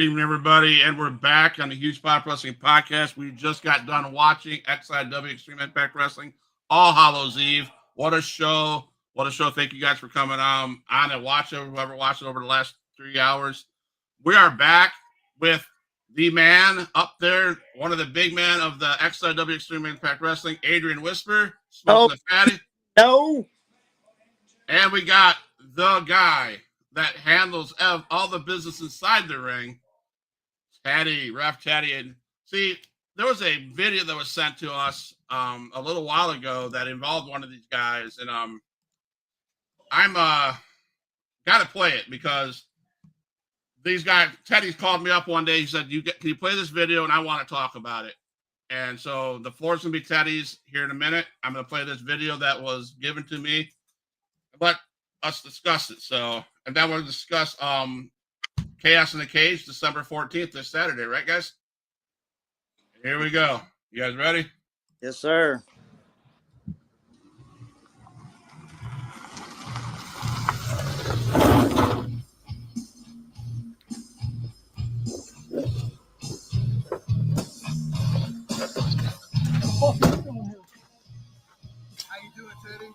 evening, everybody, and we're back on the Huge Pop Wrestling Podcast. We just got done watching XIW Extreme Impact Wrestling All Hallows Eve. What a show! What a show! Thank you guys for coming on and watching. Whoever watched it over the last 3 hours, we are back with the man up there, one of the big men of the XIW Extreme Impact Wrestling, Adrian Whisper, Smoking the Fatty. No. And we got the guy that handles all the business inside the ring, Teddy, Ref Teddy. And see, there was a video that was sent to us a little while ago that involved one of these guys, and I'm gotta play it because these guys, Teddy's called me up one day. He said, can you play this video? And I want to talk about it. And so the floor's gonna be Teddy's here in a minute. I'm gonna play this video that was given to me. Let us discuss it. So, and then we'll discuss Chaos in the Cage, December 14th, this Saturday, right, guys? Here we go. You guys ready? Yes, sir. How you doing, Teddy?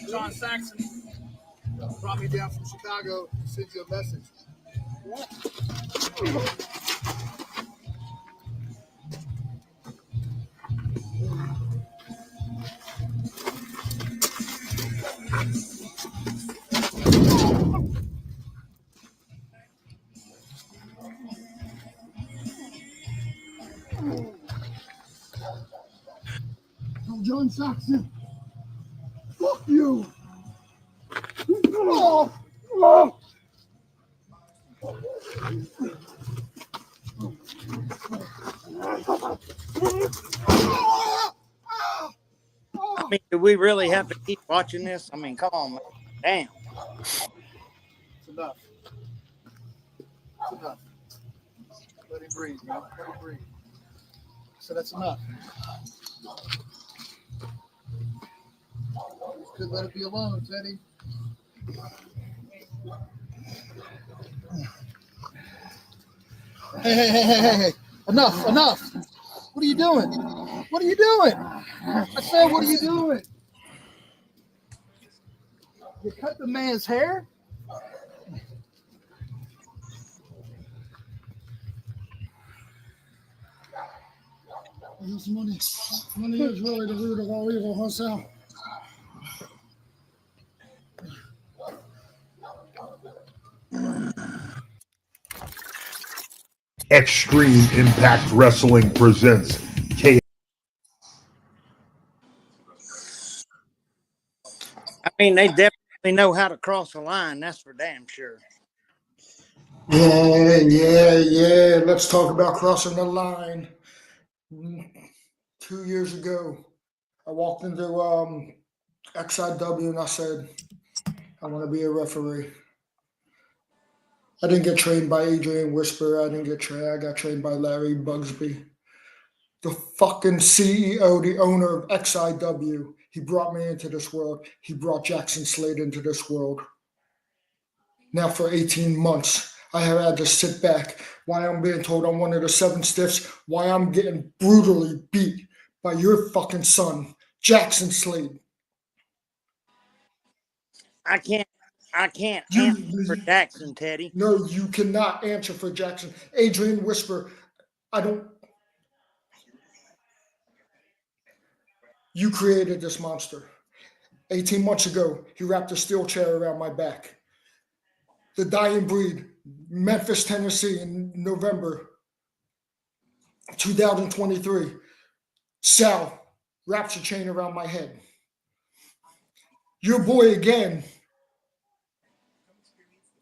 John Saxon brought me down from Chicago to send you a message. What? Oh, John Saxon. Fuck you. Oh, oh. I mean, do we really have to keep watching this? I mean, come on, man. Damn. It's enough. It's enough. Let him breathe, man. Let him breathe. So that's enough. Could let it be alone, Teddy. Hey. Enough. What are you doing? What are you doing? I said, what are you doing? You cut the man's hair? This money is really the root of all evil, huh, Sal? Xtreme Impact Wrestling presents Chaos. I mean, they definitely know how to cross a line. That's for damn sure. Yeah. Let's talk about crossing the line. 2 years ago, I walked into XIW and I said, I want to be a referee. I didn't get trained by Adrian Whisper. I got trained by Larry Bugsby. The fucking CEO, the owner of XIW. He brought me into this world. He brought Jackson Slade into this world. Now for 18 months, I have had to sit back while I'm being told I'm one of the 7 stiffs, why I'm getting brutally beat by your fucking son, Jackson Slade. I can't answer for Jackson, Teddy. No, you cannot answer for Jackson. Adrian Whisper, You created this monster. 18 months ago, he wrapped a steel chair around my back. The Dying Breed, Memphis, Tennessee, in November 2023. Sal wraps a chain around my head. Your boy again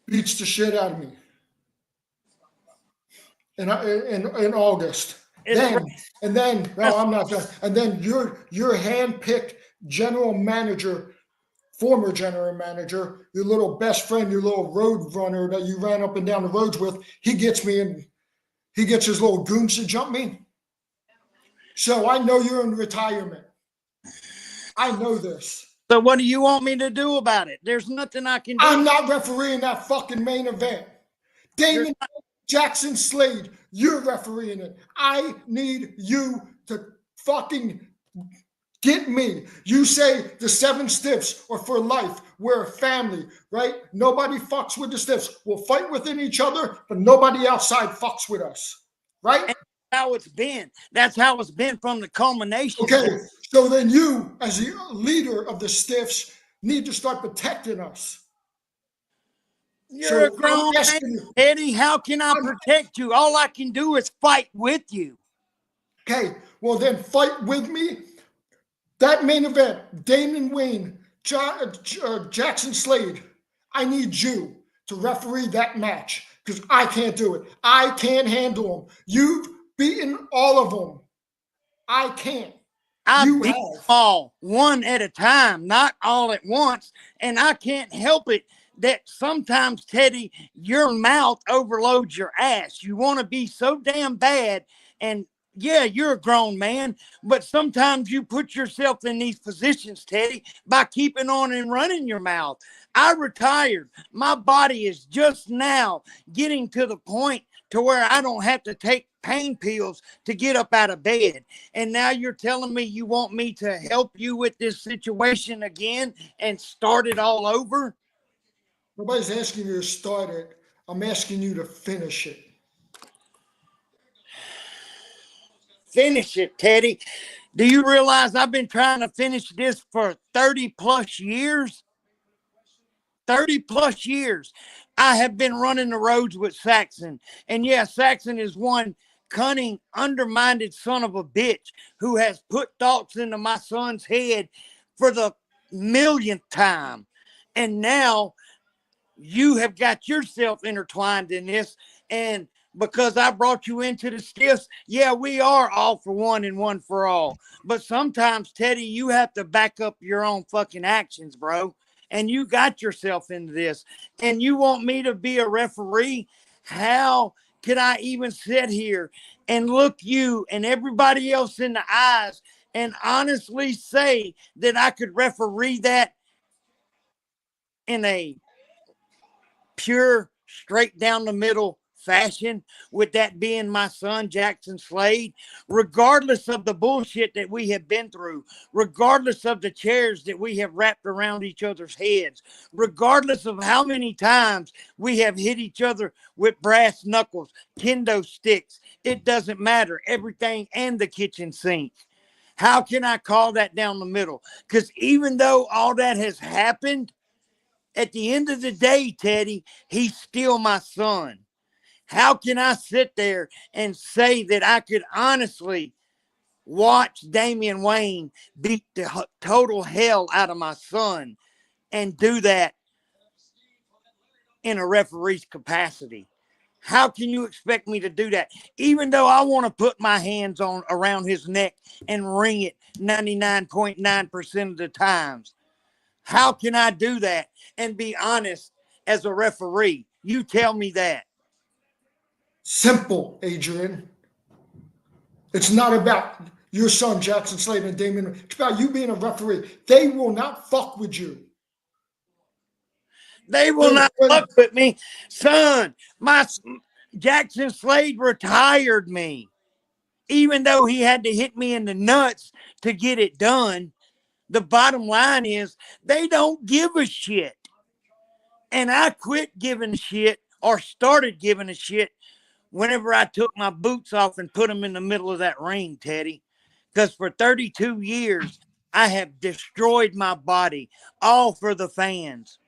beats the shit out of me in August. No, I'm not done. And then your hand-picked general manager, former general manager, your little best friend, your little road runner that you ran up and down the roads with, he gets his little goons to jump me. So I know you're in retirement. I know this. So what do you want me to do about it? There's nothing I can do. I'm not refereeing that fucking main event. Damon Jackson Slade, you're refereeing it. I need you to fucking get me. You say the 7 stiffs are for life. We're a family, right? Nobody fucks with the stiffs. We'll fight within each other, but nobody outside fucks with us, right? And that's how it's been. That's how it's been from the culmination. Okay, so then you, as the leader of the stiffs, need to start protecting us. You're a grown man, Eddie. How can I protect you? All I can do is fight with you. Okay, well then fight with me. That main event, Damon Wayne, Jackson Slade, I need you to referee that match because I can't do it. I can't handle them. You've beaten all of them. I can't. I beat them all one at a time, not all at once. And I can't help it that sometimes, Teddy, your mouth overloads your ass. You want to be so damn bad. And yeah, you're a grown man, but sometimes you put yourself in these positions, Teddy, by keeping on and running your mouth. I retired. My body is just now getting to the point to where I don't have to take pain pills to get up out of bed. And now you're telling me you want me to help you with this situation again and start it all over? Nobody's asking you to start it. I'm asking you to finish it. Finish it, Teddy. Do you realize I've been trying to finish this for 30 plus years? 30 plus years. I have been running the roads with Saxon. And yeah, Saxon is one cunning, undermined son of a bitch who has put thoughts into my son's head for the millionth time. And now you have got yourself intertwined in this. And because I brought you into the stiffs, yeah, we are all for one and one for all. But sometimes, Teddy, you have to back up your own fucking actions, bro. And you got yourself into this. And you want me to be a referee? How could I even sit here and look you and everybody else in the eyes and honestly say that I could referee that in a pure, straight down the middle fashion, with that being my son, Jackson Slade, regardless of the bullshit that we have been through, regardless of the chairs that we have wrapped around each other's heads, regardless of how many times we have hit each other with brass knuckles, kendo sticks, it doesn't matter, everything and the kitchen sink. How can I call that down the middle? Because even though all that has happened, at the end of the day, Teddy, he's still my son. How can I sit there and say that I could honestly watch Damian Wayne beat the total hell out of my son and do that in a referee's capacity? How can you expect me to do that? Even though I want to put my hands on around his neck and wring it 99.9% of the times. How can I do that and be honest as a referee? You tell me that. Simple, Adrian. It's not about your son, Jackson Slade and Damon. It's about you being a referee. They will not fuck with you. They will not fuck with me. Son, my Jackson Slade retired me. Even though he had to hit me in the nuts to get it done, the bottom line is they don't give a shit. And I quit giving a shit, or started giving a shit, whenever I took my boots off and put them in the middle of that ring, Teddy. Because for 32 years, I have destroyed my body, all for the fans.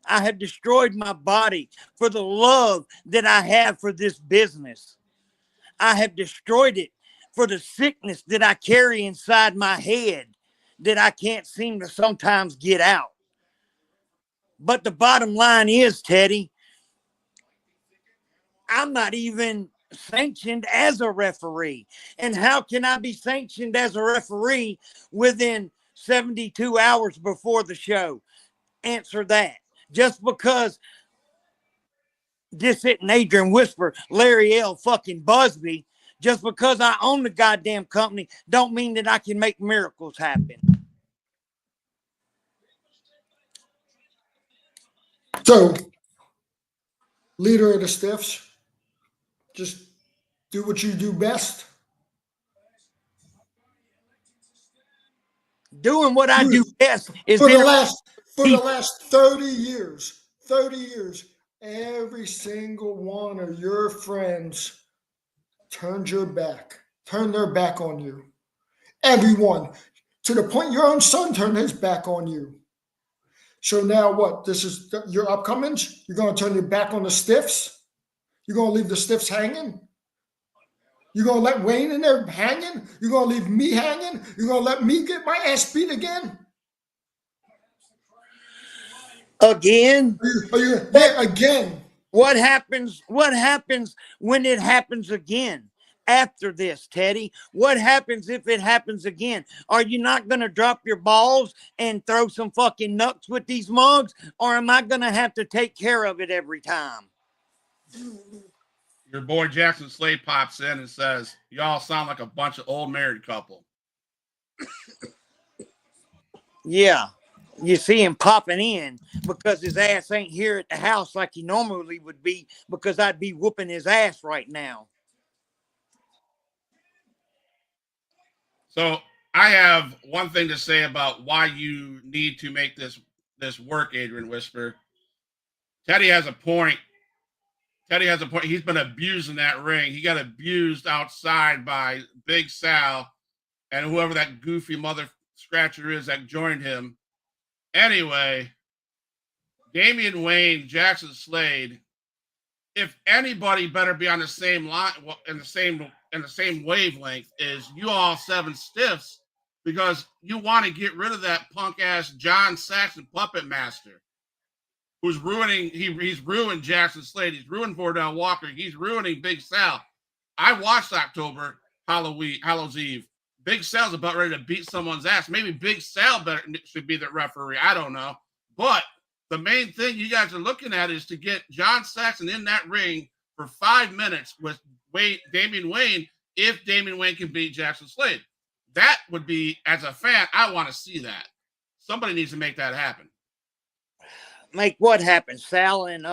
I have destroyed my body for the love that I have for this business. I have destroyed it for the sickness that I carry inside my head that I can't seem to sometimes get out. But the bottom line is, Teddy, I'm not even sanctioned as a referee. And how can I be sanctioned as a referee within 72 hours before the show? Answer that. Just because this isn't Adrian Whisper, Larry L. fucking Busby, just because I own the goddamn company, don't mean that I can make miracles happen. So, leader of the Stiffs, just do what you do best. Doing what I do best is For the inter- last 30 years, every single one of your friends turned their back on you. Everyone, to the point your own son turned his back on you. So now what? This is your upcomings? You're going to turn your back on the Stiffs? You're going to leave the Stiffs hanging? You're going to let Wayne in there hanging? You're going to leave me hanging? You're going to let me get my ass beat again? again. Yeah, again. What happens when it happens again? After this, Teddy, what happens if it happens again? Are you not going to drop your balls and throw some fucking nuts with these mugs? Or am I going to have to take care of it every time? Your boy Jackson Slade pops in and says, "Y'all sound like a bunch of old married couple." Yeah. You see him popping in because his ass ain't here at the house like he normally would be, because I'd be whooping his ass right now. So I have one thing to say about why you need to make this work, Adrian Whisper. Teddy has a point. Teddy has a point. He's been abused in that ring. He got abused outside by Big Sal and whoever that goofy mother scratcher is that joined him. Anyway, Damian Wayne, Jackson Slade. If anybody better be on the same line, in the same wavelength, is you all seven stiffs, because you want to get rid of that punk ass John Saxon puppet master, who's ruining. He's ruined Jackson Slade. He's ruined Vordell Walker. He's ruining Big Sal. I watched October Hallows Eve. Big Sal's about ready to beat someone's ass. Maybe Big Sal should be the referee. I don't know, but the main thing you guys are looking at is to get John Saxon in that ring for 5 minutes with Damian Wayne, if Damian Wayne can beat Jackson Slade. That would be, as a fan, I want to see that. Somebody needs to make that happen. Make what happen? Sal and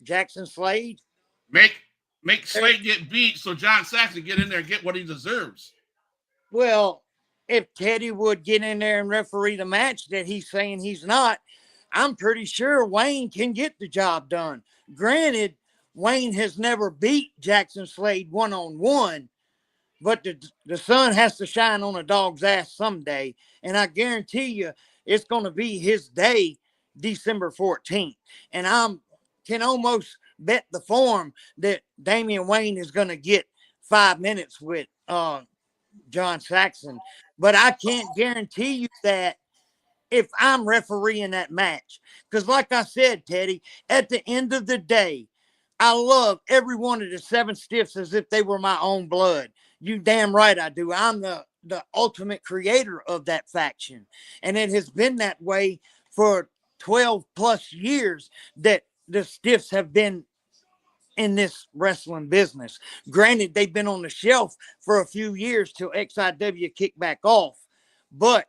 Jackson Slade? Make Slade get beat so John Saxon get in there and get what he deserves. Well, if Teddy would get in there and referee the match that he's saying he's not, I'm pretty sure Wayne can get the job done. Granted, Wayne has never beat Jackson Slade one-on-one, but the sun has to shine on a dog's ass someday. And I guarantee you it's going to be his day, December 14th. And I can almost bet the farm that Damian Wayne is going to get 5 minutes with John Saxon. But I can't guarantee you that if I'm refereeing that match. Because like I said, Teddy, at the end of the day, I love every one of the seven stiffs as if they were my own blood. You damn right I do. I'm the ultimate creator of that faction. And it has been that way for 12 plus years that the stiffs have been in this wrestling business. Granted, they've been on the shelf for a few years till XIW kicked back off. But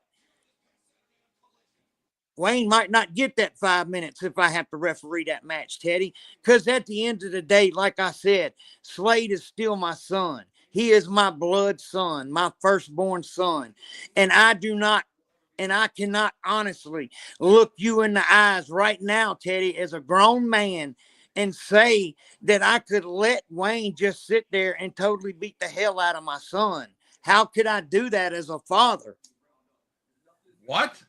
Wayne might not get that 5 minutes if I have to referee that match, Teddy. Because at the end of the day, like I said, Slade is still my son. He is my blood son, my firstborn son. And I cannot honestly look you in the eyes right now, Teddy, as a grown man and say that I could let Wayne just sit there and totally beat the hell out of my son. How could I do that as a father? What?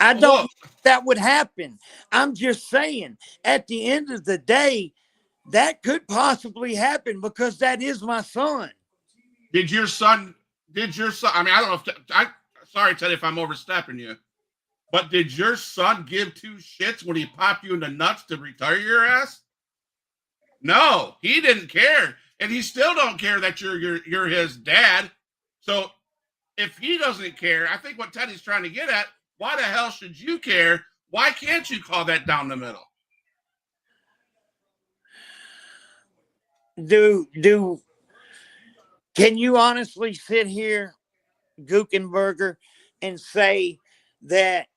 I don't know if that would happen. I'm just saying, at the end of the day, that could possibly happen because that is my son. Did your son, I mean, I don't know sorry, Teddy, if I'm overstepping you, but did your son give two shits when he popped you in the nuts to retire your ass? No, he didn't care. And he still don't care that you're his dad. So if he doesn't care, I think what Teddy's trying to get at, why the hell should you care? Why can't you call that down the middle? Can you honestly sit here, Guckenberger, and say that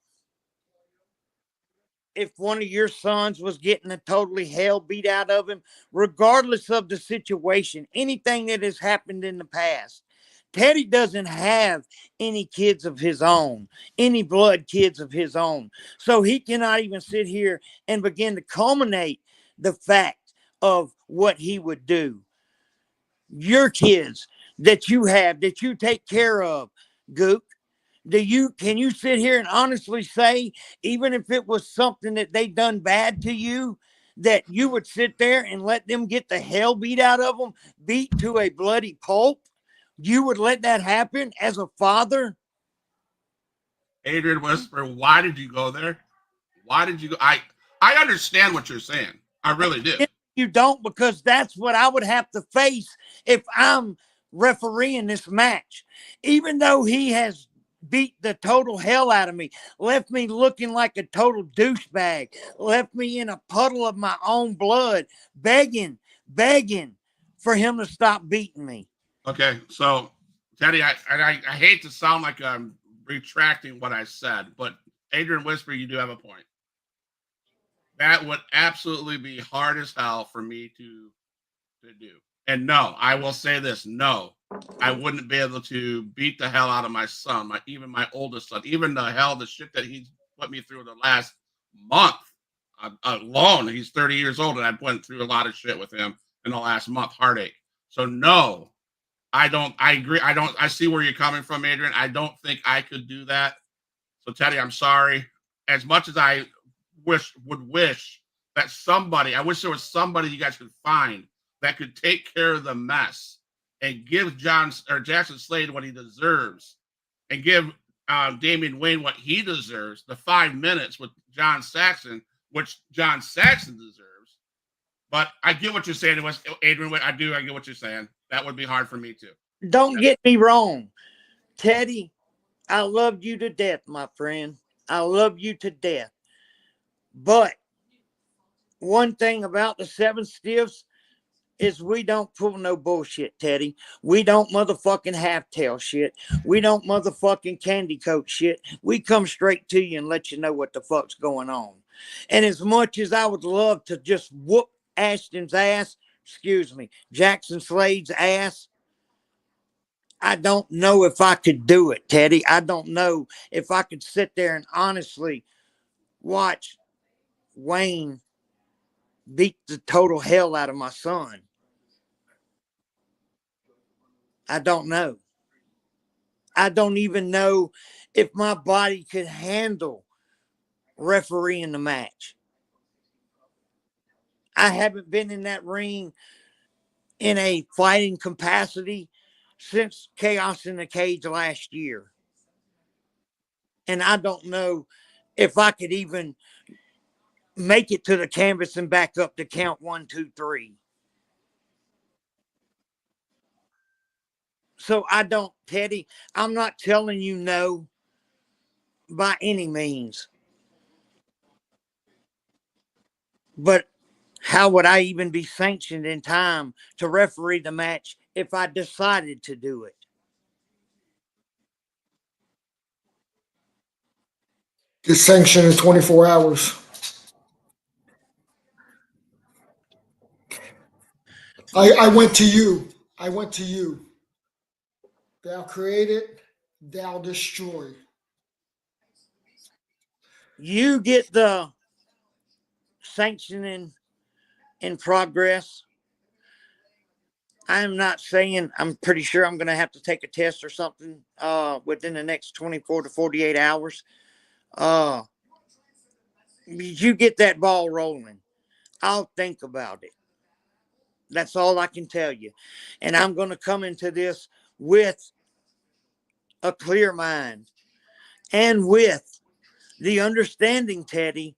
if one of your sons was getting a totally hell beat out of him, regardless of the situation, anything that has happened in the past. Teddy doesn't have any kids of his own, any blood kids of his own. So he cannot even sit here and begin to culminate the fact of what he would do. Your kids that you have, that you take care of, Gook, can you sit here and honestly say, even if it was something that they done bad to you, that you would sit there and let them get the hell beat out of them, beat to a bloody pulp? You would let that happen as a father? Adrian Whisper, why did you go there? Why did you go? I understand what you're saying. I really do. You don't, because that's what I would have to face if I'm refereeing this match. Even though he has beat the total hell out of me, left me looking like a total douchebag, left me in a puddle of my own blood, begging for him to stop beating me. Okay, so Teddy, I hate to sound like I'm retracting what I said, but Adrian Whisper, you do have a point. That would absolutely be hard as hell for me to do. And no, I will say this: no, I wouldn't be able to beat the hell out of my son, even my oldest son, even the shit that he's put me through the last month alone. He's 30 years old, and I went through a lot of shit with him in the last month, heartache. So no, I don't. I agree. I see where you're coming from, Adrian. I don't think I could do that. So Teddy, I'm sorry. As much as I wish that somebody, I wish there was somebody you guys could find that could take care of the mess and give Jackson Slade what he deserves, and give Damian Wayne what he deserves, the 5 minutes with John Saxon, which John Saxon deserves. But I get what you're saying, Adrian. I get what you're saying. That would be hard for me too. Don't get me wrong, Teddy. I love you to death, my friend. I love you to death. But one thing about the Seven Stiffs is we don't pull no bullshit, Teddy. We don't motherfucking half-tail shit. We don't motherfucking candy coat shit. We come straight to you and let you know what the fuck's going on. And as much as I would love to just whoop Jackson Slade's ass, I don't know if I could do it, Teddy. I don't know if I could sit there and honestly watch Wayne beat the total hell out of my son. I don't know. I don't even know if my body could handle refereeing the match. I haven't been in that ring in a fighting capacity since Chaos in the Cage last year. And I don't know if I could even make it to the canvas and back up to count 1, 2, 3. So I don't, Teddy, I'm not telling you no by any means. But how would I even be sanctioned in time to referee the match if I decided to do it? Get sanctioned in 24 hours. I went to you. I went to you. Thou created, thou destroy. You get the sanctioning in progress. I'm not saying, I'm pretty sure I'm going to have to take a test or something within the next 24 to 48 hours. You get that ball rolling, I'll think about it. That's all I can tell you. And I'm going to come into this with a clear mind and with the understanding, Teddy,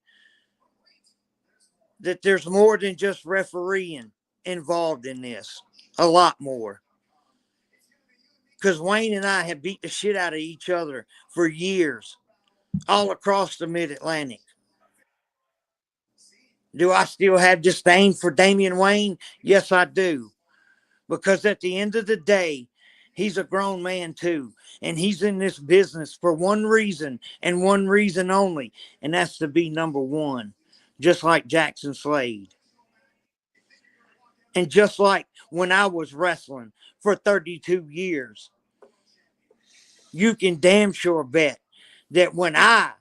that there's more than just refereeing involved in this. A lot more. Because Wayne and I have beat the shit out of each other for years, all across the Mid-Atlantic. Do I still have disdain for Damian Wayne? Yes, I do. Because at the end of the day, He's a grown man too. And he's in this business for one reason and one reason only. And that's to be number one. Just like Jackson Slade. And just like when I was wrestling for 32 years, you can damn sure bet that when I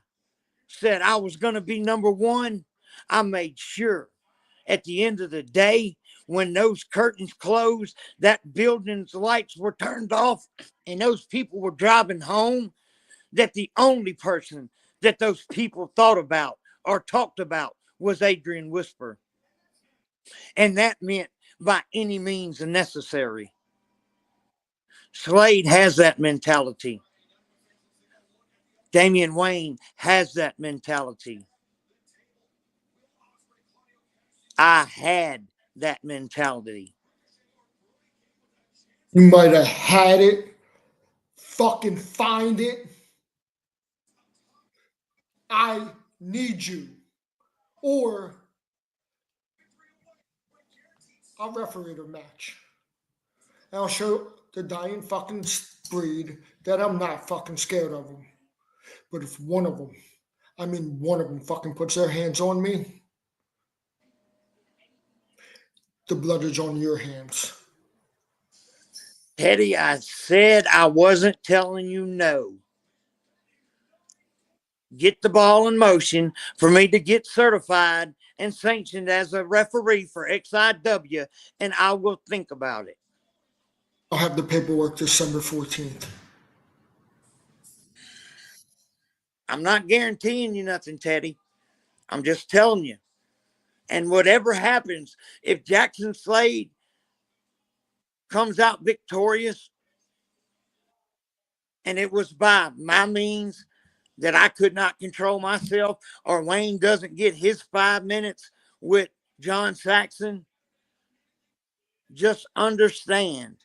said I was going to be number one, I made sure at the end of the day, when those curtains closed, that building's lights were turned off, and those people were driving home, that the only person that those people thought about or talked about was Adrian Whisper. And that meant by any means necessary. Slade has that mentality. Damian Wayne has that mentality. I had that mentality. You might have had it. Fucking find it. I need you. Or I'll referee the match. And I'll show the dying fucking breed that I'm not fucking scared of them. But if one of them fucking puts their hands on me, the blood is on your hands. Teddy, I said I wasn't telling you no. Get the ball in motion for me to get certified and sanctioned as a referee for XIW, and I will think about it. I'll have the paperwork December 14th. I'm not guaranteeing you nothing, Teddy. I'm just telling you. And whatever happens, if Jackson Slade comes out victorious, and it was by my means that I could not control myself, or Wayne doesn't get his 5 minutes with John Saxon, just understand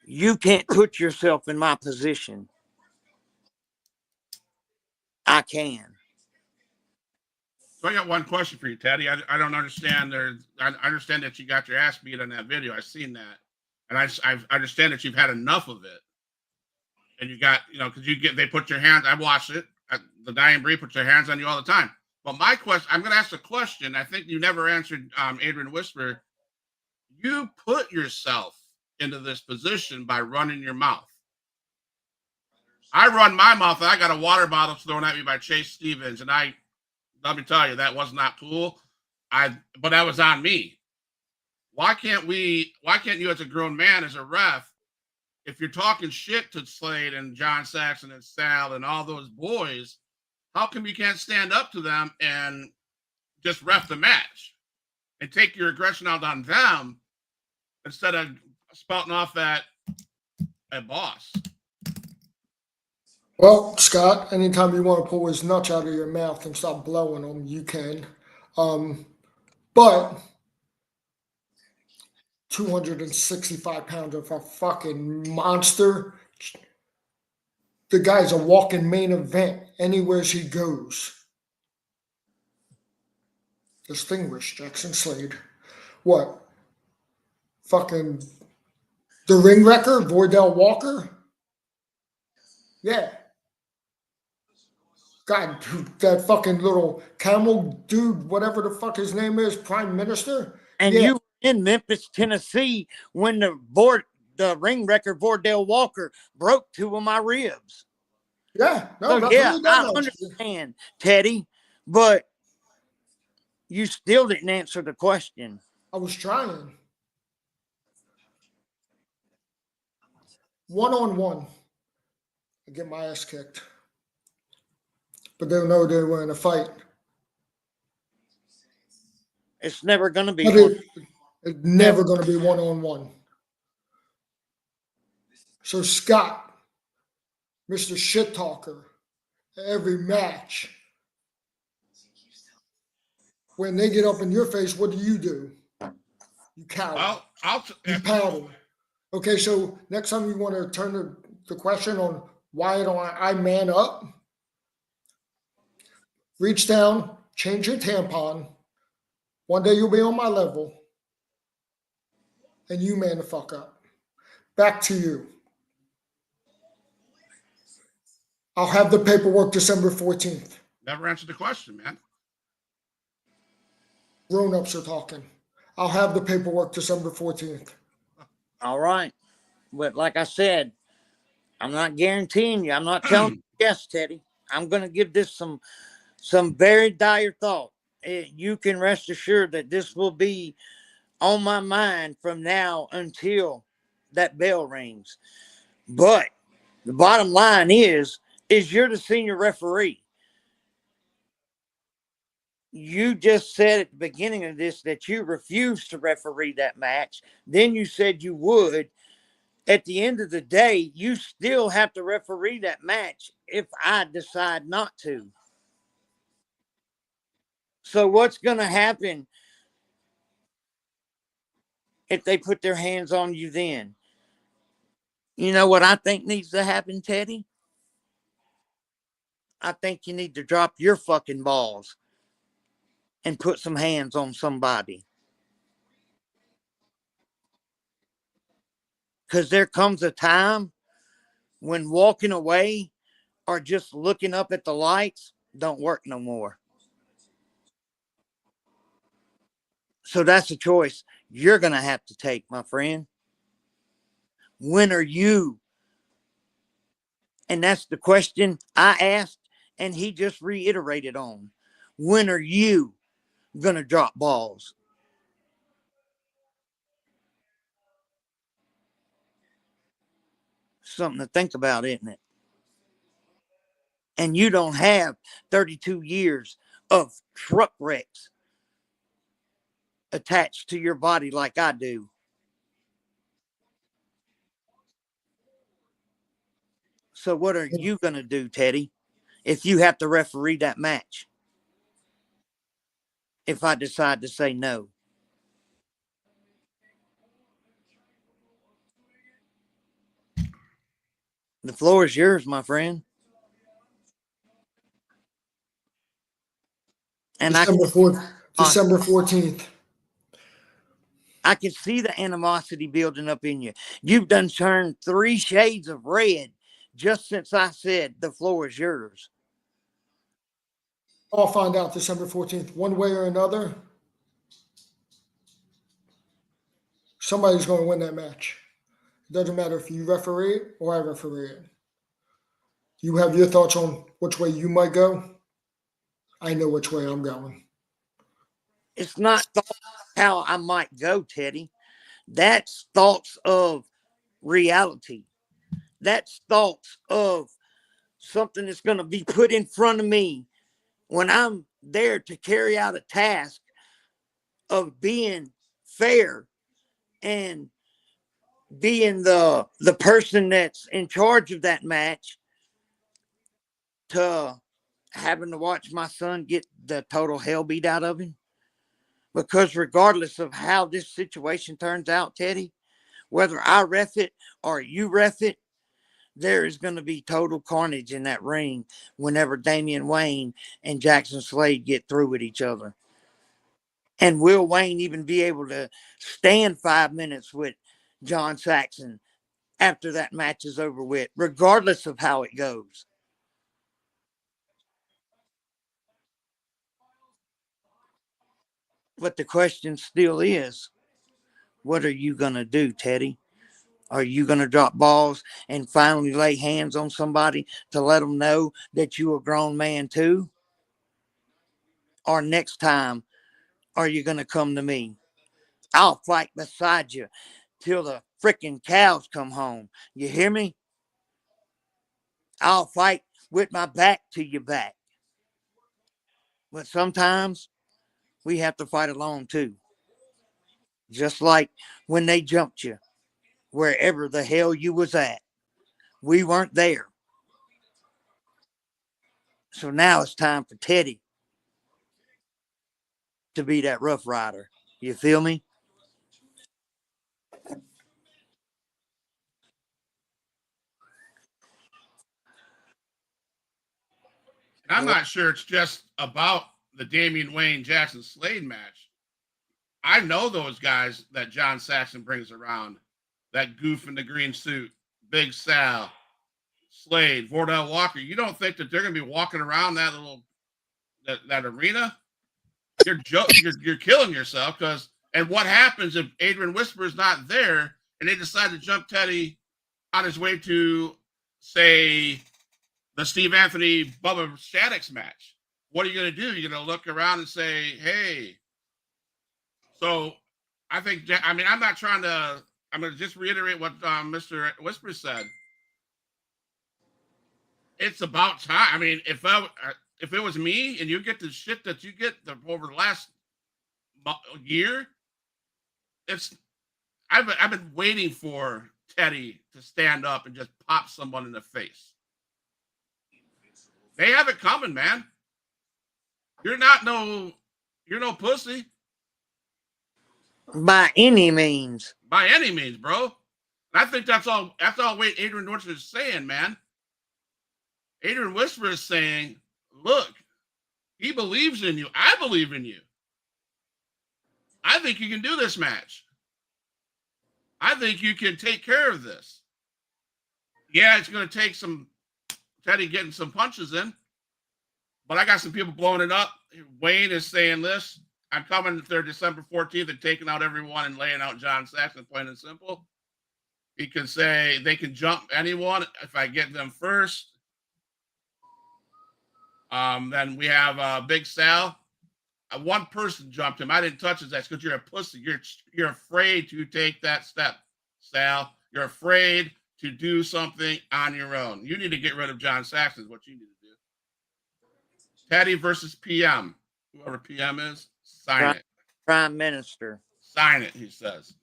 you can't put yourself in my position. I can. So I got one question for you, Teddy. I don't understand. I understand that you got your ass beat on that video. I've seen that, and I understand that you've had enough of it. And you got, because they put your hands. I watched it. The dying breed put their hands on you all the time. But my question, I'm going to ask a question. I think you never answered, Adrian Whisper. You put yourself into this position by running your mouth. I run my mouth, and I got a water bottle thrown at me by Chase Stevens, and let me tell you, that was not cool. But that was on me. Why can't you as a grown man, as a ref, if you're talking shit to Slade and John Saxon and Sal and all those boys, how come you can't stand up to them and just ref the match and take your aggression out on them instead of spouting off at a boss? Well, Scott, anytime you want to pull his nuts out of your mouth and stop blowing them, you can. But 265 pounds of a fucking monster. The guy's a walking main event anywhere he goes. Distinguished Jackson Slade. What? Fucking the ring wrecker, Vordell Walker? Yeah. God, dude, that fucking little camel dude, whatever the fuck his name is, Prime Minister. And yeah. you were in Memphis, Tennessee, when the ring wrecker Vordell Walker broke 2 of my ribs. Yeah, no, So, yeah, I understand, Teddy, but you still didn't answer the question. I was trying. One-on-one, I get my ass kicked. But they'll know they were in a fight. It's never going to be. It's never going to be one-on-one. So Scott, Mr. Shit Talker, every match, when they get up in your face, what do? You coward. You paddle. Okay, so next time you want to turn the question on why don't I man up, reach down, change your tampon. One day you'll be on my level, and you man the fuck up. Back to you. I'll have the paperwork December 14th. Never answered the question, man. Grown-ups are talking. I'll have the paperwork December 14th. All right. But like I said, I'm not guaranteeing you. I'm not telling you yes, Teddy. I'm going to give this some very dire thought. You can rest assured that this will be on my mind from now until that bell rings. But the bottom line is you're the senior referee. You just said at the beginning of this that you refused to referee that match. Then you said you would. At the end of the day, you still have to referee that match if I decide not to. So what's going to happen if they put their hands on you then? You know what I think needs to happen, Teddy? I think you need to drop your fucking balls and put some hands on somebody. Because there comes a time when walking away or just looking up at the lights don't work no more. So that's a choice you're going to have to take, my friend. When are you? And that's the question I asked, and he just reiterated on. When are you going to drop balls? Something to think about, isn't it? And you don't have 32 years of truck wrecks attached to your body like I do. So what are you going to do, Teddy, if you have to referee that match? If I decide to say no? The floor is yours, my friend. And December 14th. I can see the animosity building up in you. You've done turned 3 shades of red just since I said the floor is yours. I'll find out December 14th. One way or another, somebody's going to win that match. It doesn't matter if you referee it or I referee it. You have your thoughts on which way you might go. I know which way I'm going. It's not how I might go, Teddy. That's thoughts of reality. That's thoughts of something that's going to be put in front of me when I'm there to carry out a task of being fair and being the person that's in charge of that match, to having to watch my son get the total hell beat out of him. Because regardless of how this situation turns out, Teddy, whether I ref it or you ref it, there is going to be total carnage in that ring whenever Damian Wayne and Jackson Slade get through with each other. And will Wayne even be able to stand 5 minutes with John Saxon after that match is over with, regardless of how it goes? But the question still is, what are you going to do, Teddy? Are you going to drop balls and finally lay hands on somebody to let them know that you're a grown man too? Or next time, are you going to come to me? I'll fight beside you till the freaking cows come home. You hear me? I'll fight with my back to your back. But sometimes we have to fight alone too. Just like when they jumped you, wherever the hell you was at. We weren't there. So now it's time for Teddy to be that Rough Rider. You feel me? And I'm not sure it's just about the Damian Wayne Jackson Slade match. I know those guys that John Saxon brings around that goof in the green suit, Big Sal, Slade, Vordell Walker. You don't think that they're going to be walking around that little that arena? You're killing yourself because. And what happens if Adrian Whisper is not there and they decide to jump Teddy on his way to, say, the Steve Anthony Bubba Shaddix match? What are you going to do? You're going to look around and say, hey. So I think, I mean, I'm not trying to, I'm going to just reiterate what Mr. Whisper said. It's about time. I mean, if it was me and you get the shit that you get over the last year, I've been waiting for Teddy to stand up and just pop someone in the face. They have it coming, man. You're no pussy. By any means. By any means, bro. And I think that's all Adrian Whisper is saying, man. Adrian Whisper is saying, look, he believes in you. I believe in you. I think you can do this match. I think you can take care of this. Yeah, it's going to take some Teddy getting some punches in, but I got some people blowing it up. Wayne is saying this. I'm coming there December 14th and taking out everyone and laying out John Saxon, plain and simple. He can say they can jump anyone if I get them first. Then we have Big Sal. One person jumped him. I didn't touch his ass because you're a pussy. You're afraid to take that step, Sal. You're afraid to do something on your own. You need to get rid of John Saxon is what you need to do. Teddy versus PM. Whoever PM is, sign it. Prime Minister. Sign it, he says.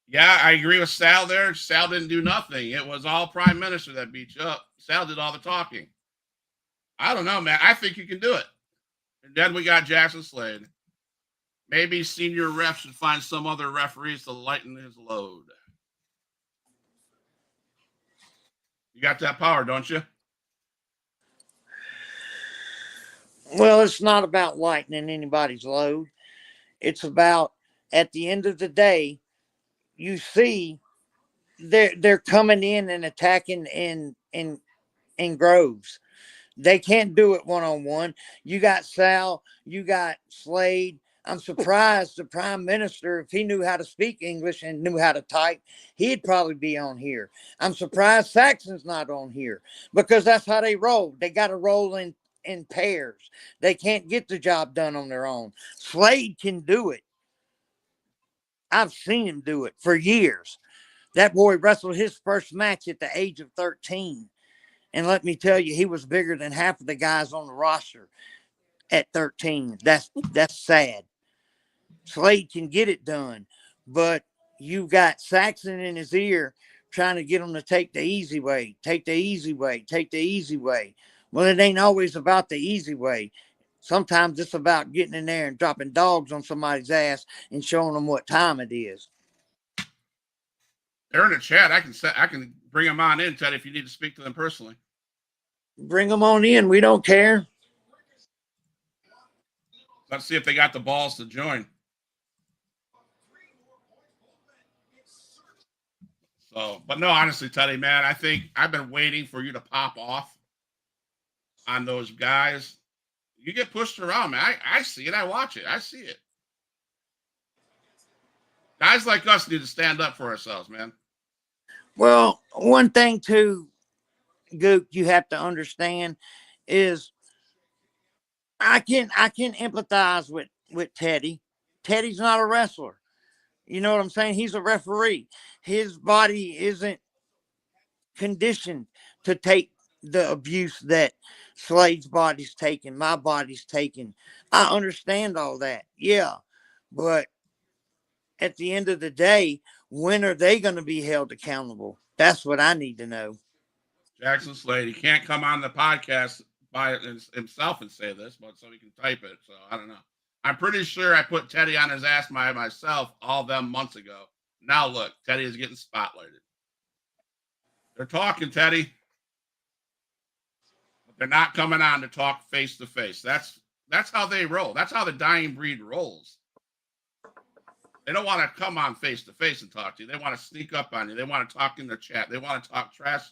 Yeah, I agree with Sal there. Sal didn't do nothing. It was all Prime Minister that beat you up. Sal did all the talking. I don't know, man. I think you can do it. And then we got Jackson Slade. Maybe senior ref should find some other referees to lighten his load. You got that power, don't you? Well, it's not about lightening anybody's load. It's about, at the end of the day, you see they're coming in and attacking in groves. They can't do it one-on-one. You got Sal, you got Slade. I'm surprised the Prime Minister, if he knew how to speak English and knew how to type, he'd probably be on here. I'm surprised Saxon's not on here because that's how they roll. They got to roll in pairs. They can't get the job done on their own. Slade can do it. I've seen him do it for years. That boy wrestled his first match at the age of 13. And let me tell you, he was bigger than half of the guys on the roster at 13. That's sad. Slade can get it done, but you got Saxon in his ear trying to get him to take the easy way, take the easy way, take the easy way. Well, it ain't always about the easy way. Sometimes it's about getting in there and dropping dogs on somebody's ass and showing them what time it is. They're in the chat. I can bring them on in, Ted, if you need to speak to them personally. Bring them on in. We don't care. Let's see if they got the balls to join. So, but no, honestly, Teddy, man, I think I've been waiting for you to pop off on those guys. You get pushed around, man. I see it. I watch it. I see it. Guys like us need to stand up for ourselves, man. Well, one thing too, Gook, you have to understand is I can empathize with Teddy. Teddy's not a wrestler. You know what I'm saying? He's a referee. His body isn't conditioned to take the abuse that Slade's body's taking, my body's taking. I understand all that. Yeah. But at the end of the day, when are they going to be held accountable? That's what I need to know. Jackson Slade, he can't come on the podcast by himself and say this, but so he can type it. So I don't know. I'm pretty sure I put Teddy on his ass by myself all them months ago. Now look, Teddy is getting spotlighted. They're talking, Teddy. But they're not coming on to talk face to face. That's how they roll. That's how the dying breed rolls. They don't want to come on face to face and talk to you. They want to sneak up on you. They want to talk in the chat. They want to talk trash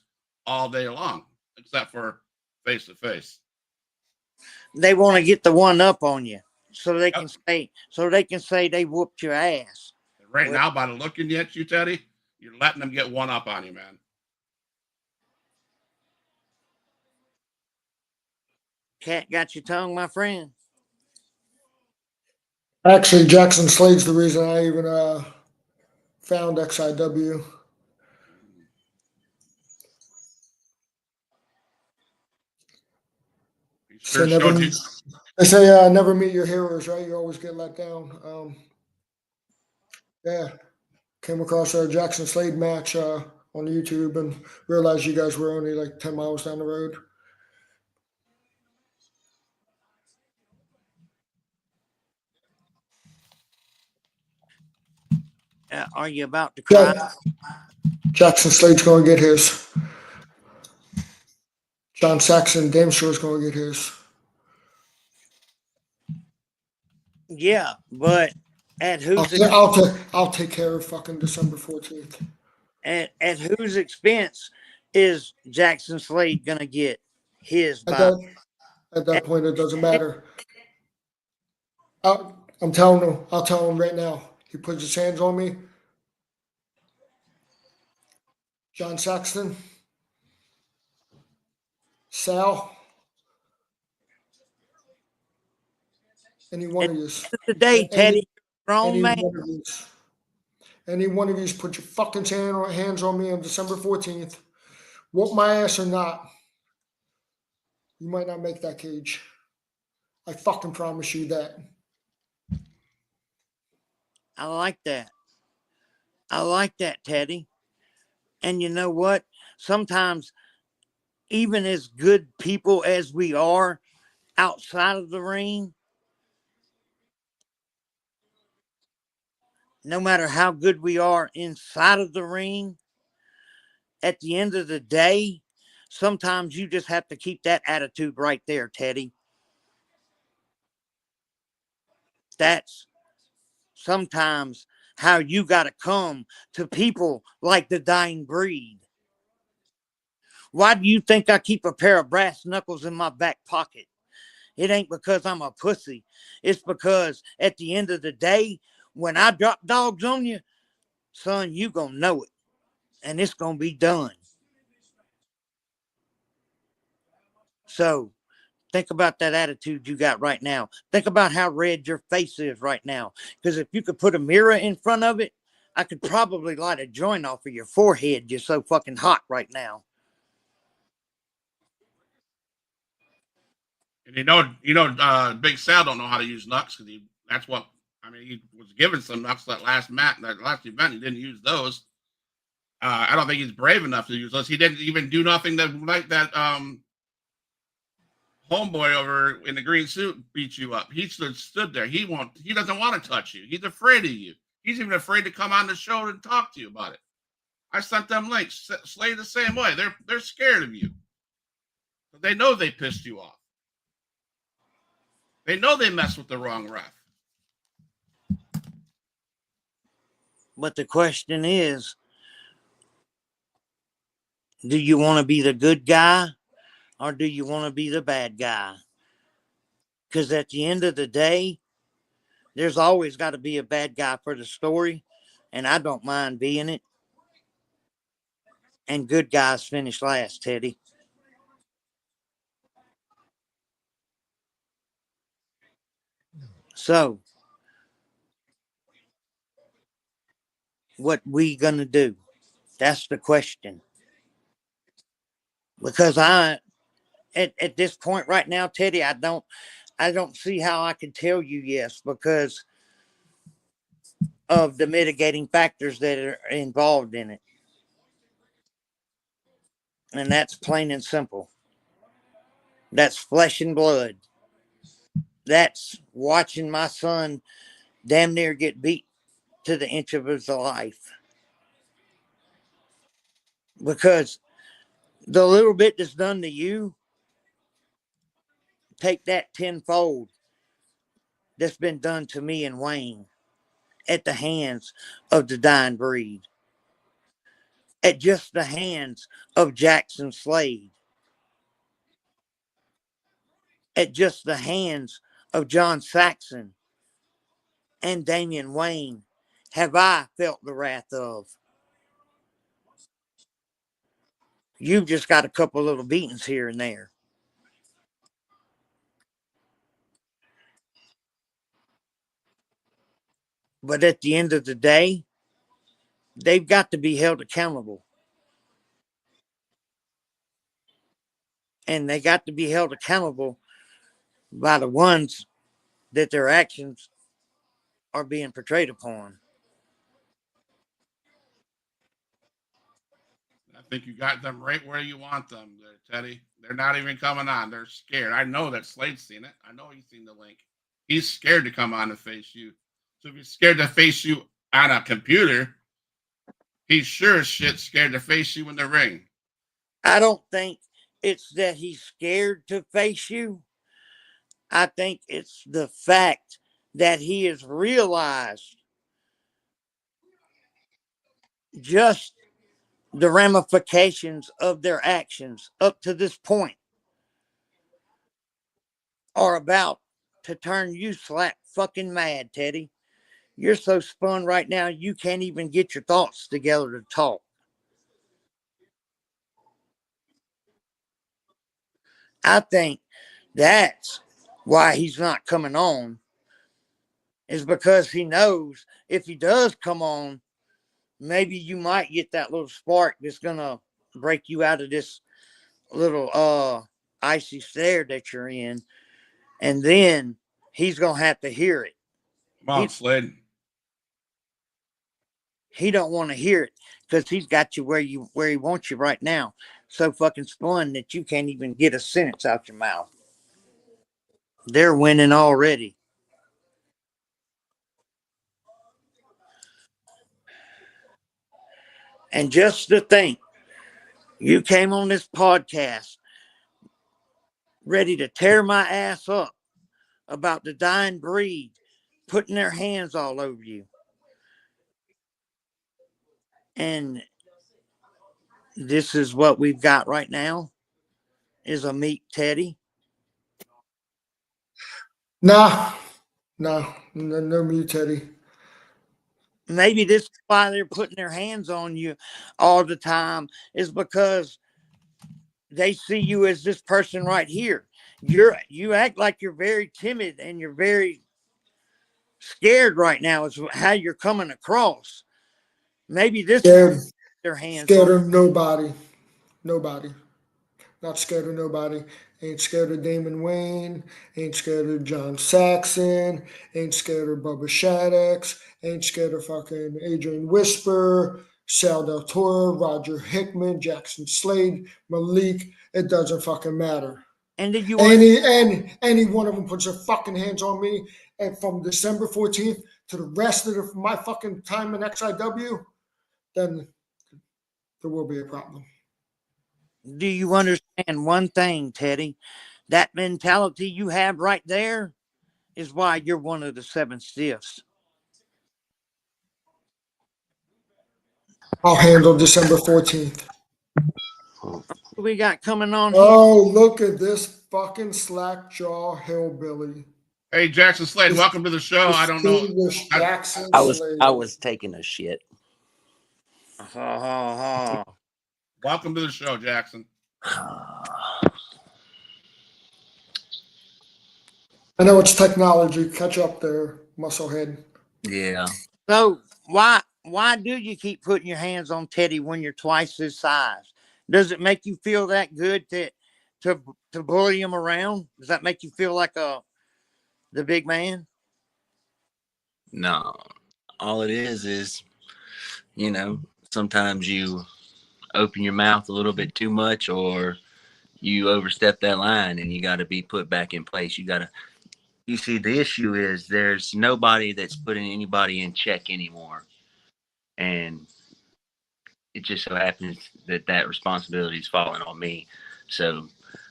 all day long, except for face to face. They want to get the one up on you, so they Yep. can say they whooped your ass. Right now, by the looking at you, Teddy, you're letting them get one up on you, man. Cat got your tongue, my friend. Actually, Jackson Slade's the reason I even found XIW. He sure So showed you. they say never meet your heroes, right? You always get let down. Yeah, came across a Jackson Slade match on YouTube and realized you guys were only like 10 miles down the road. Are you about to cry? Yeah. Jackson Slade's going to get his. John Saxon, damn sure is going to get his. Yeah, but at whose I'll take care of fucking December 14th. At whose expense is Jackson Slade gonna get his? At that point, it doesn't matter. I'm telling him. I'll tell him right now. He puts his hands on me. John Saxton, Sal, any one of you. Today, Teddy, grown man. Any one of you put your fucking hands on me on December 14th, whoop my ass or not, you might not make that cage. I fucking promise you that. I like that. I like that, Teddy. And you know what? Sometimes, even as good people as we are outside of the ring, no matter how good we are inside of the ring, at the end of the day, sometimes you just have to keep that attitude right there, Teddy. That's sometimes how you got to come to people like the dying breed. Why do you think I keep a pair of brass knuckles in my back pocket? It ain't because I'm a pussy. It's because at the end of the day, when I drop dogs on you, son, you gonna know it. And it's gonna be done. So think about that attitude you got right now. Think about how red your face is right now. Because if you could put a mirror in front of it, I could probably light a joint off of your forehead. You're so fucking hot right now. And Big Sal don't know how to use knucks because he was given some knucks that last event. He didn't use those. I don't think he's brave enough to use those. He didn't even do nothing that homeboy over in the green suit beat you up. He stood there. He doesn't want to touch you. He's afraid of you. He's even afraid to come on the show and talk to you about it. I sent them links. Slade the same way. They're scared of you. They know they pissed you off. They know they messed with the wrong ref. But the question is, do you want to be the good guy or do you want to be the bad guy? Because at the end of the day, there's always got to be a bad guy for the story, and I don't mind being it. And good guys finish last, Teddy. So, what we gonna do? That's the question. Because at this point right now, Teddy, I don't see how I can tell you yes because of the mitigating factors that are involved in it. And that's plain and simple. That's flesh and blood. That's watching my son damn near get beat to the inch of his life. Because the little bit that's done to you, take that tenfold that's been done to me and Wayne. at the hands of the Dying Breed, at just the hands of Jackson Slade, at just the hands of John Saxon and Damian Wayne have I felt the wrath of. You've just got a couple little beatings here and there. But at the end of the day, they've got to be held accountable. And they got to be held accountable by the ones that their actions are being portrayed upon. I think you got them right where you want them there, Teddy. They're not even coming on. They're scared. I know that Slade's seen it. I know he's seen the link. He's scared to come on and face you. So if he's scared to face you on a computer, he's sure as shit scared to face you in the ring. I don't think it's that he's scared to face you. I think it's the fact that he has realized just the ramifications of their actions up to this point are about to turn you slap fucking mad, Teddy. You're so spun right now, you can't even get your thoughts together to talk. I think that's why he's not coming on, is because he knows if he does come on, maybe you might get that little spark that's going to break you out of this little icy stare that you're in. And then he's going to have to hear it. Come on, Slade. He don't want to hear it because he's got you where he wants you right now. So fucking spun that you can't even get a sentence out your mouth. They're winning already. And just to think, you came on this podcast ready to tear my ass up about the Dying Breed putting their hands all over you. And this is what we've got right now, is a meek Teddy. No me, Teddy. Maybe this is why they're putting their hands on you all the time, is because they see you as this person right here. You act like you're very timid and you're very scared right now, is how you're coming across. Maybe this is their hands Scared on. of nobody. Nobody. Not scared of nobody. Ain't scared of Damon Wayne. Ain't scared of John Saxon. Ain't scared of Bubba Shaddix. Ain't scared of fucking Adrian Whisper, Sal Del Toro, Roger Hickman, Jackson Slade, Malik. It doesn't fucking matter. And did you any one of them puts their fucking hands on me, and from December 14th to the rest of my fucking time in XIW, then there will be a problem. do you understand one thing, Teddy? That mentality you have right there is why you're one of the 7 stiffs. I'll handle December 14th. What we got coming on here? Oh, look at this fucking slack jaw hillbilly. Hey, Jackson Slade, welcome to the show. I don't know. Jackson I Slade. was taking a shit. Welcome to the show, Jackson. I know it's technology. Catch up there, musclehead. Yeah. So why do you keep putting your hands on Teddy when you're twice his size? Does it make you feel that good to bully him around? Does that make you feel like the big man? No. All it is, sometimes you open your mouth a little bit too much, or you overstep that line and you got to be put back in place. You see, the issue is there's nobody that's putting anybody in check anymore. And it just so happens that responsibility is falling on me. So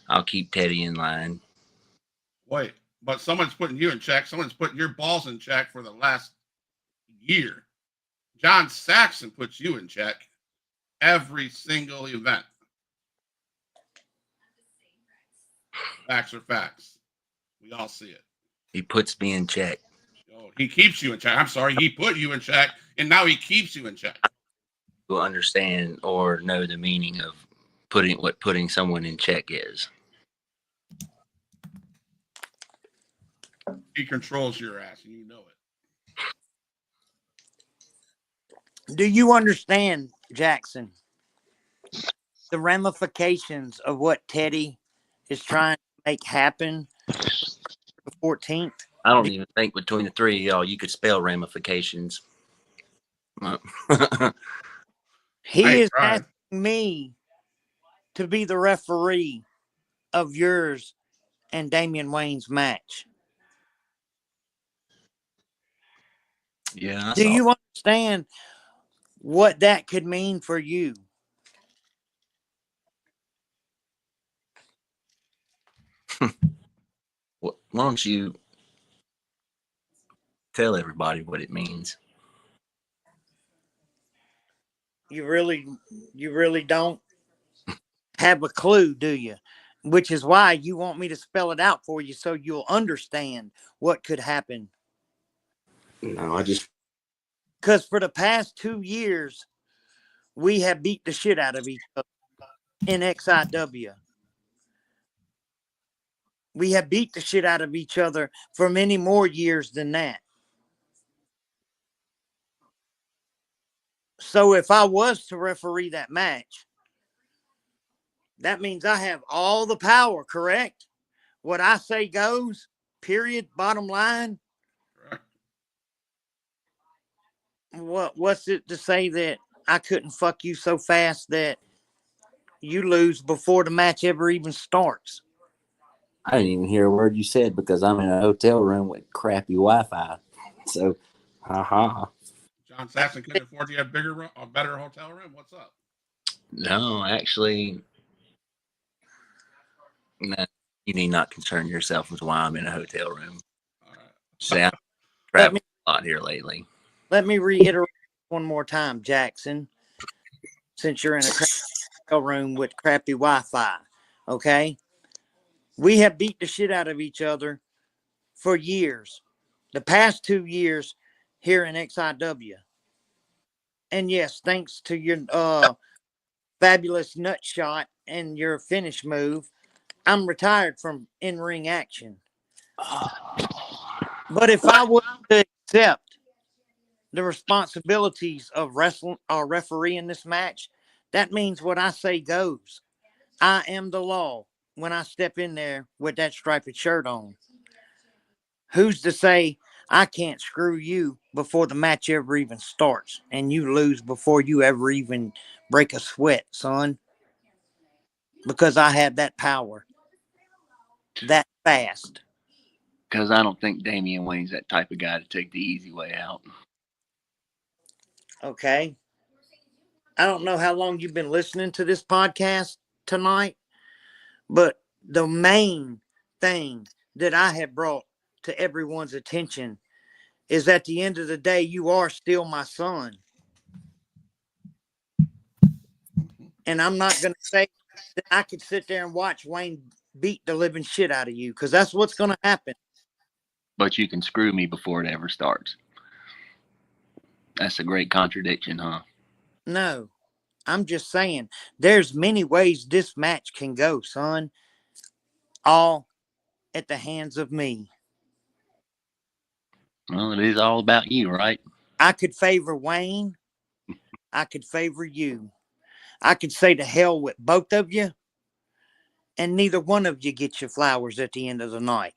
I'll keep Teddy in line. Wait, but someone's putting you in check. Someone's putting your balls in check for the last year. John Saxon puts you in check every single event. Facts are facts. We all see it. He puts me in check. Oh, he keeps you in check. I'm sorry, he put you in check, and now he keeps you in check. Will understand or know the meaning of putting someone in check is. He controls your ass, and you know it. Do you understand, Jackson, the ramifications of what Teddy is trying to make happen the 14th? I don't even think between the three of y'all you could spell ramifications. He is tried. asking me to be the referee of yours and Damian Wayne's match. Yeah. Do you understand what that could mean for you? Why don't you tell everybody what it means? You really don't have a clue, do you? Which is why you want me to spell it out for you so you'll understand what could happen. No, I just. Because for the past 2 years, we have beat the shit out of each other in XIW. We have beat the shit out of each other for many more years than that. So if I was to referee that match, that means I have all the power, correct? What I say goes, period, bottom line. Correct. What's it to say that I couldn't fuck you so fast that you lose before the match ever even starts? I didn't even hear a word you said because I'm in a hotel room with crappy Wi-Fi. So, haha. John Saxon couldn't afford you a better hotel room. What's up? No, actually, no. You need not concern yourself with why I'm in a hotel room. All right. Say I'm traveling a lot here lately. Let me reiterate one more time, Jackson, since you're in a crappy hotel room with crappy Wi-Fi, okay? We have beat the shit out of each other for years. The past 2 years here in XIW. And yes, thanks to your fabulous nut shot and your finish move, I'm retired from in-ring action. But if I were to accept the responsibilities of wrestling or refereeing this match, that means what I say goes. I am the law when I step in there with that striped shirt on. Who's to say I can't screw you before the match ever even starts and you lose before you ever even break a sweat, son? Because I have that power that fast. Because I don't think Damian Wayne's that type of guy to take the easy way out. Okay. I don't know how long you've been listening to this podcast tonight, but the main thing that I have brought to everyone's attention is at the end of the day, you are still my son. And I'm not going to say that I could sit there and watch Wayne beat the living shit out of you, because that's what's going to happen. But you can screw me before it ever starts. That's a great contradiction, huh? No, I'm just saying there's many ways this match can go, son. All at the hands of me. Well, it is all about you, right? I could favor Wayne. I could favor you. I could say to hell with both of you, and neither one of you get your flowers at the end of the night.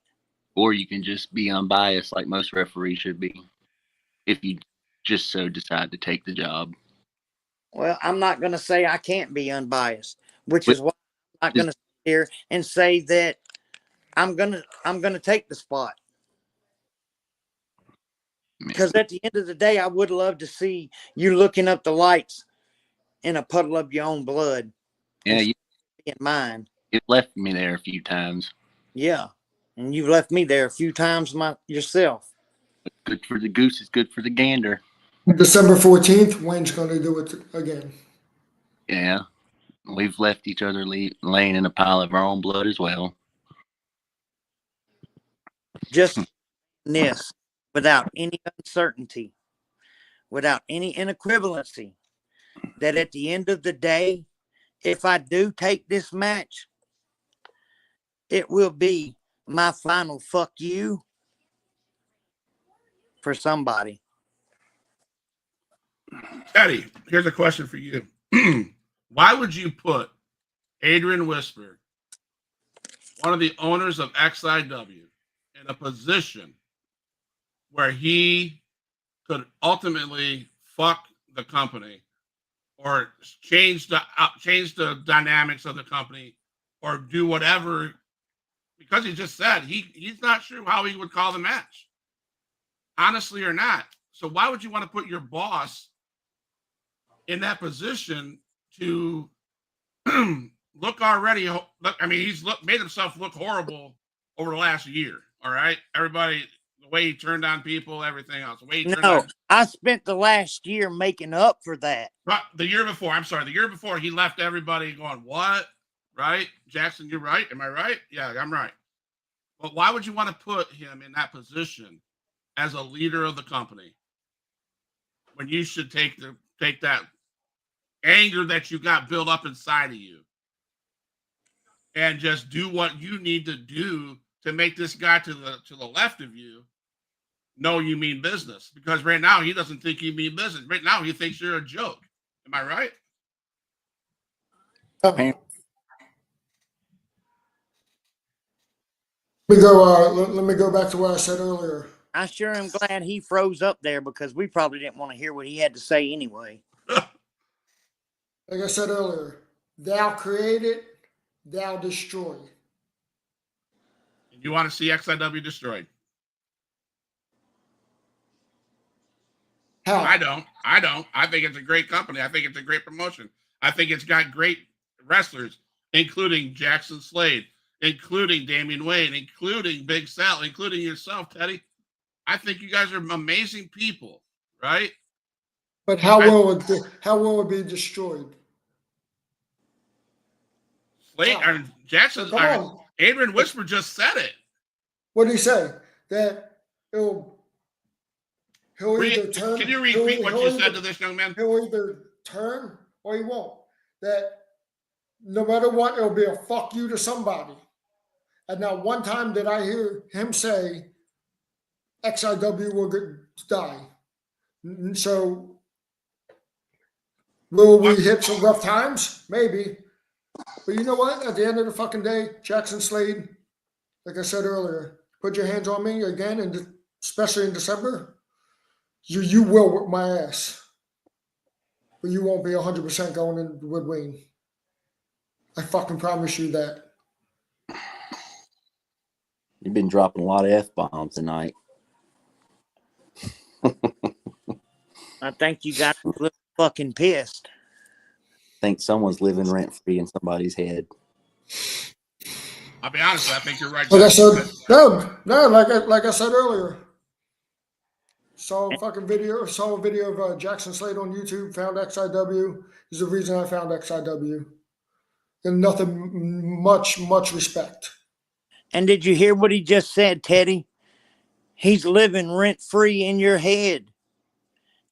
Or you can just be unbiased like most referees should be, if you just so decide to take the job. Well, I'm not going to say I can't be unbiased, which But is why I'm not going to sit here and say that I'm gonna take the spot. Because at the end of the day, I would love to see you looking up the lights in a puddle of your own blood. Yeah, you mine. left me there a few times. Yeah, and you've left me there a few times yourself. Good for the goose is good for the gander. December 14th, Wayne's going to do it again. Yeah. We've left each other laying in a pile of our own blood as well. Just this, without any uncertainty, without any inequivalency, that at the end of the day, if I do take this match, it will be my final fuck you for somebody. Teddy, here's a question for you. Why would you put Adrian Whisper, one of the owners of XIW, in a position where he could ultimately fuck the company or change the dynamics of the company or do whatever, because he just said he's not sure how he would call the match, honestly or not. So why would you want to put your boss in that position to look already? I mean, he's made himself look horrible over the last year. All right, everybody, the way he turned on people, everything else. The way he turned No, on, I spent the last year making up for that. but the year before, I'm sorry, the year before, he left everybody going, what? Right? Jackson, you're right. Am I right? Yeah, I'm right. But why would you want to put him in that position as a leader of the company when you should take that anger that you got built up inside of you and just do what you need to do to make this guy to the left of you know you mean business? Because right now he doesn't think you mean business. Right now he thinks you're a joke. Am I right? Let me go back to what I said earlier. I sure am glad he froze up there because we probably didn't want to hear what he had to say anyway. Like I said earlier, thou created, thou destroy. You want to see XIW destroyed? How? I don't. I think it's a great company. I think it's a great promotion. I think it's got great wrestlers, including Jackson Slade, including Damian Wayne, including Big Sal, including yourself, Teddy. I think you guys are amazing people, right? But how will it be destroyed? Slade or Jackson, Come on. Adrian Whisper just said it. What did he say? That he'll either turn. Can you repeat what you said to this young man? He'll either turn or he won't. That no matter what, it'll be a fuck you to somebody. And not one time did I hear him say XIW will die. So will we hit some rough times? Maybe. But you know what? At the end of the fucking day, Jackson Slade, like I said earlier, put your hands on me again, and especially in December, you will whip my ass. But you won't be 100% going in with Wayne. I fucking promise you that. You've been dropping a lot of F-bombs tonight. I think you got a little fucking pissed. I think someone's living rent-free in somebody's head. I'll be honest, I think you're right. Like I said, like I said earlier. Saw a video of Jackson Slade on YouTube, found XIW. Is the reason I found XIW. And nothing much respect. And did you hear what he just said, Teddy? He's living rent-free in your head.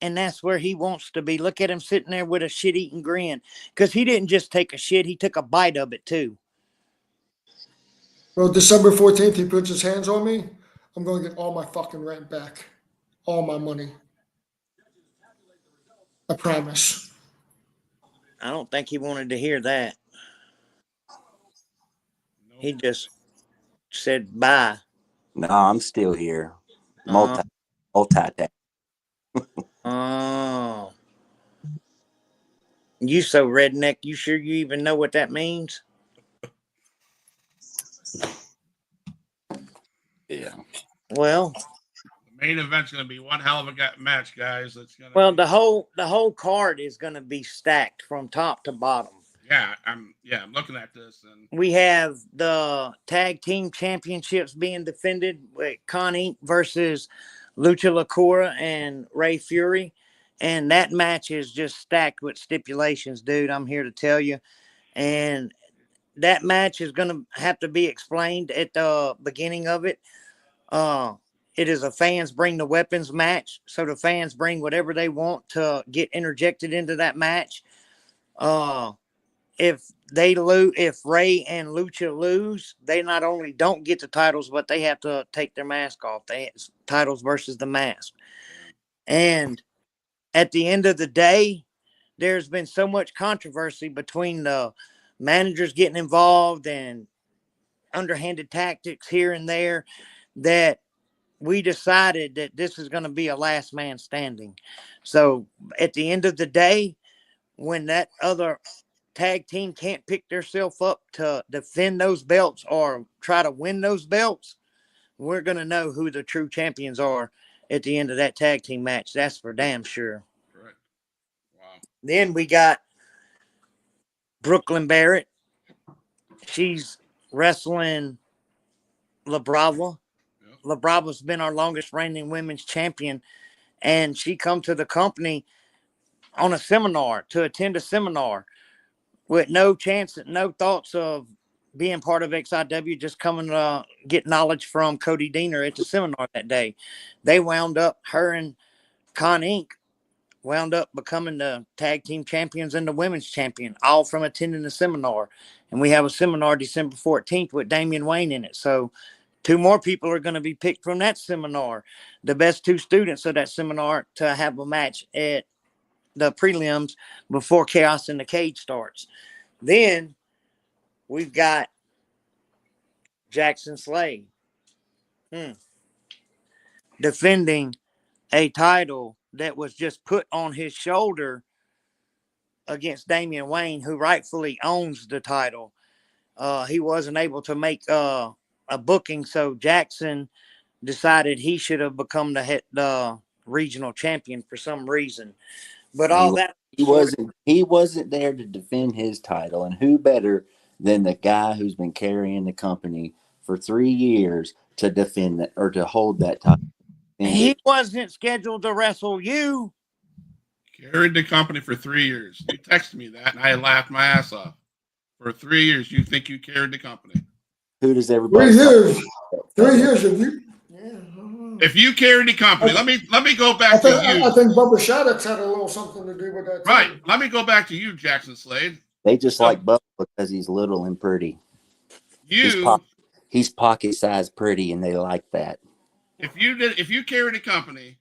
And that's where he wants to be. Look at him sitting there with a shit-eating grin. Because he didn't just take a shit, he took a bite of it too. Well, December 14th, he puts his hands on me. I'm going to get all my fucking rent back. All my money. I promise. I don't think he wanted to hear that. He just said bye. No, I'm still here. Multi-tap. Oh. You so redneck, you sure you even know what that means? Yeah. Well, the main event's going to be one hell of a match, guys. It's going to well, the whole card is going to be stacked from top to bottom. Yeah, I'm looking at this, and we have the tag team championships being defended with Con Inc. versus Lucha Lacura and Ray Fury. And that match is just stacked with stipulations, dude. I'm here to tell you. And that match is going to have to be explained at the beginning of it. Uh, it is a fans bring the weapons match. So the fans bring whatever they want to get interjected into that match. If they lose, if Ray and Lucha lose, they not only don't get the titles, but they have to take their mask off. They titles versus the mask. And at the end of the day, there's been so much controversy between the managers getting involved and underhanded tactics here and there that we decided that this is going to be a last man standing. So at the end of the day, when that other tag team can't pick themselves up to defend those belts or try to win those belts, we're going to know who the true champions are at the end of that tag team match. That's for damn sure. Right. Wow. Then we got Brooklyn Barrett. She's wrestling La Brava. Yeah. La Brava's been our longest reigning women's champion, and she come to the company on a seminar to attend a seminar with no chance, no thoughts of being part of XIW, just coming to get knowledge from Cody Deaner at the seminar that day. They wound up, her and Con Inc. wound up becoming the tag team champions and the women's champion, all from attending the seminar. And we have a seminar December 14th with Damian Wayne in it. So 2 more people are going to be picked from that seminar, the best 2 students of that seminar, to have a match at the prelims before Chaos in the Cage starts. Then we've got Jackson Slade defending a title that was just put on his shoulder against Damian Wayne, who rightfully owns the title. He wasn't able to make a booking, so Jackson decided he should have become the regional champion for some reason. But all that He wasn't there to defend his title, and who better than the guy who's been carrying the company for 3 years to defend it or to hold that title? he wasn't scheduled to wrestle you. Carried the company for 3 years. You texted me that, and I laughed my ass off. For 3 years, you think you carried the company? Who does everybody? 3 years. 3 years. If you, If you carried the company, let me go I back think, to you. I think Bubba Shattuck's had a little something to do with that. Too. Right. Let me go back to you, Jackson Slade. They just like Bubba because he's little and pretty. He's pocket sized pretty, and they like that. If you carried the company,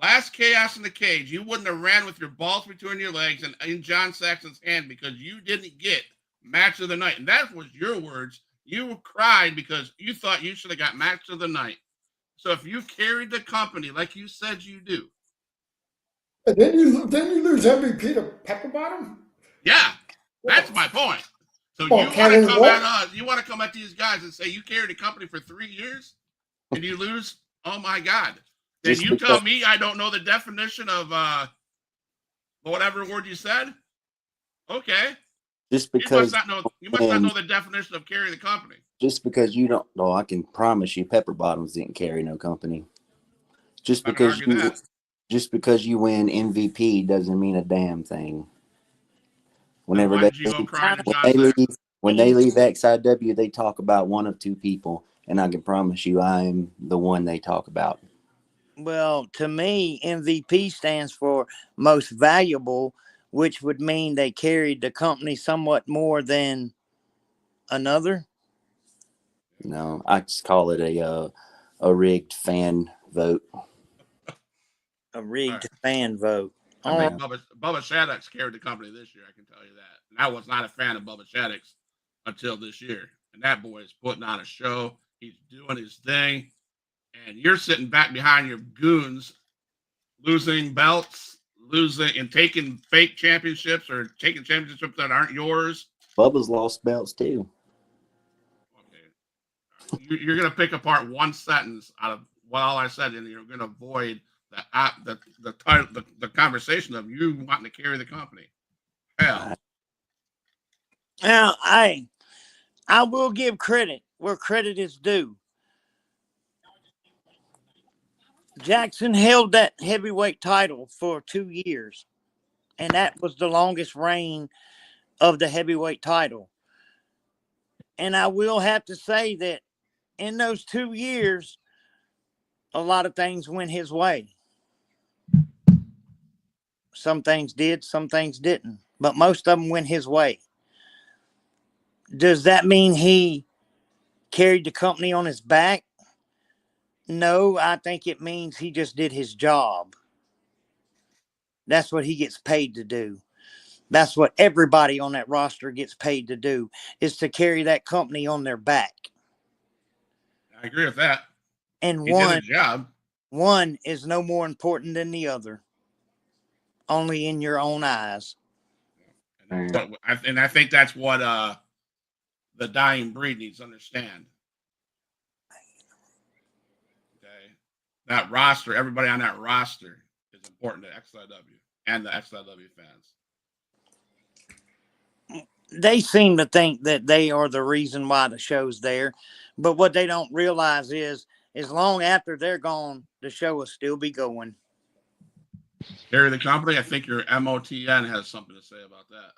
last Chaos in the Cage, you wouldn't have ran with your balls between your legs and in John Saxon's hand because you didn't get match of the night. And that was your words. You cried because you thought you should have got match of the night. So if you carried the company like you said you do. And then you lose MVP to Pepper Bottom? Yeah, that's my point. So Oh, you want to come at these guys and say you carried the company for 3 years and you lose? Oh my God. Then you tell me I don't know the definition of whatever word you said? Okay. Just because you must not know the definition of carrying the company. Just because you don't know, I can promise you Pepper Bottoms didn't carry no company. Just because you win MVP doesn't mean a damn thing. Whenever they leave XIW, they talk about one of 2 people, and I can promise you I'm the one they talk about. Well, to me, MVP stands for most valuable, which would mean they carried the company somewhat more than another. No, I just call it a rigged fan vote. A rigged fan vote. I mean, Bubba Shattuck's carried the company this year, I can tell you that. And I was not a fan of Bubba Shattuck's until this year. And that boy is putting on a show. He's doing his thing. And you're sitting back behind your goons, losing belts, and taking fake championships or taking championships that aren't yours. Bubba's lost belts too. Okay. You're going to pick apart one sentence out of what all I said, and you're going to avoid the conversation of you wanting to carry the company. Hell. Now, I will give credit where credit is due. Jackson held that heavyweight title for 2 years, and that was the longest reign of the heavyweight title. And I will have to say that in those 2 years, a lot of things went his way. Some things did, some things didn't, but most of them went his way. Does that mean he carried the company on his back? No, I think it means he just did his job. That's what he gets paid to do. That's what everybody on that roster gets paid to do, is to carry that company on their back. I agree with that. And He did a job. One is no more important than the other, only in your own eyes. And I think that's what the dying breed needs to understand. Okay, that roster, everybody on that roster is important to XIW and the XIW fans. They seem to think that they are the reason why the show's there, but what they don't realize is, as long after they're gone, the show will still be going. Carry the company. I think your MOTN has something to say about that.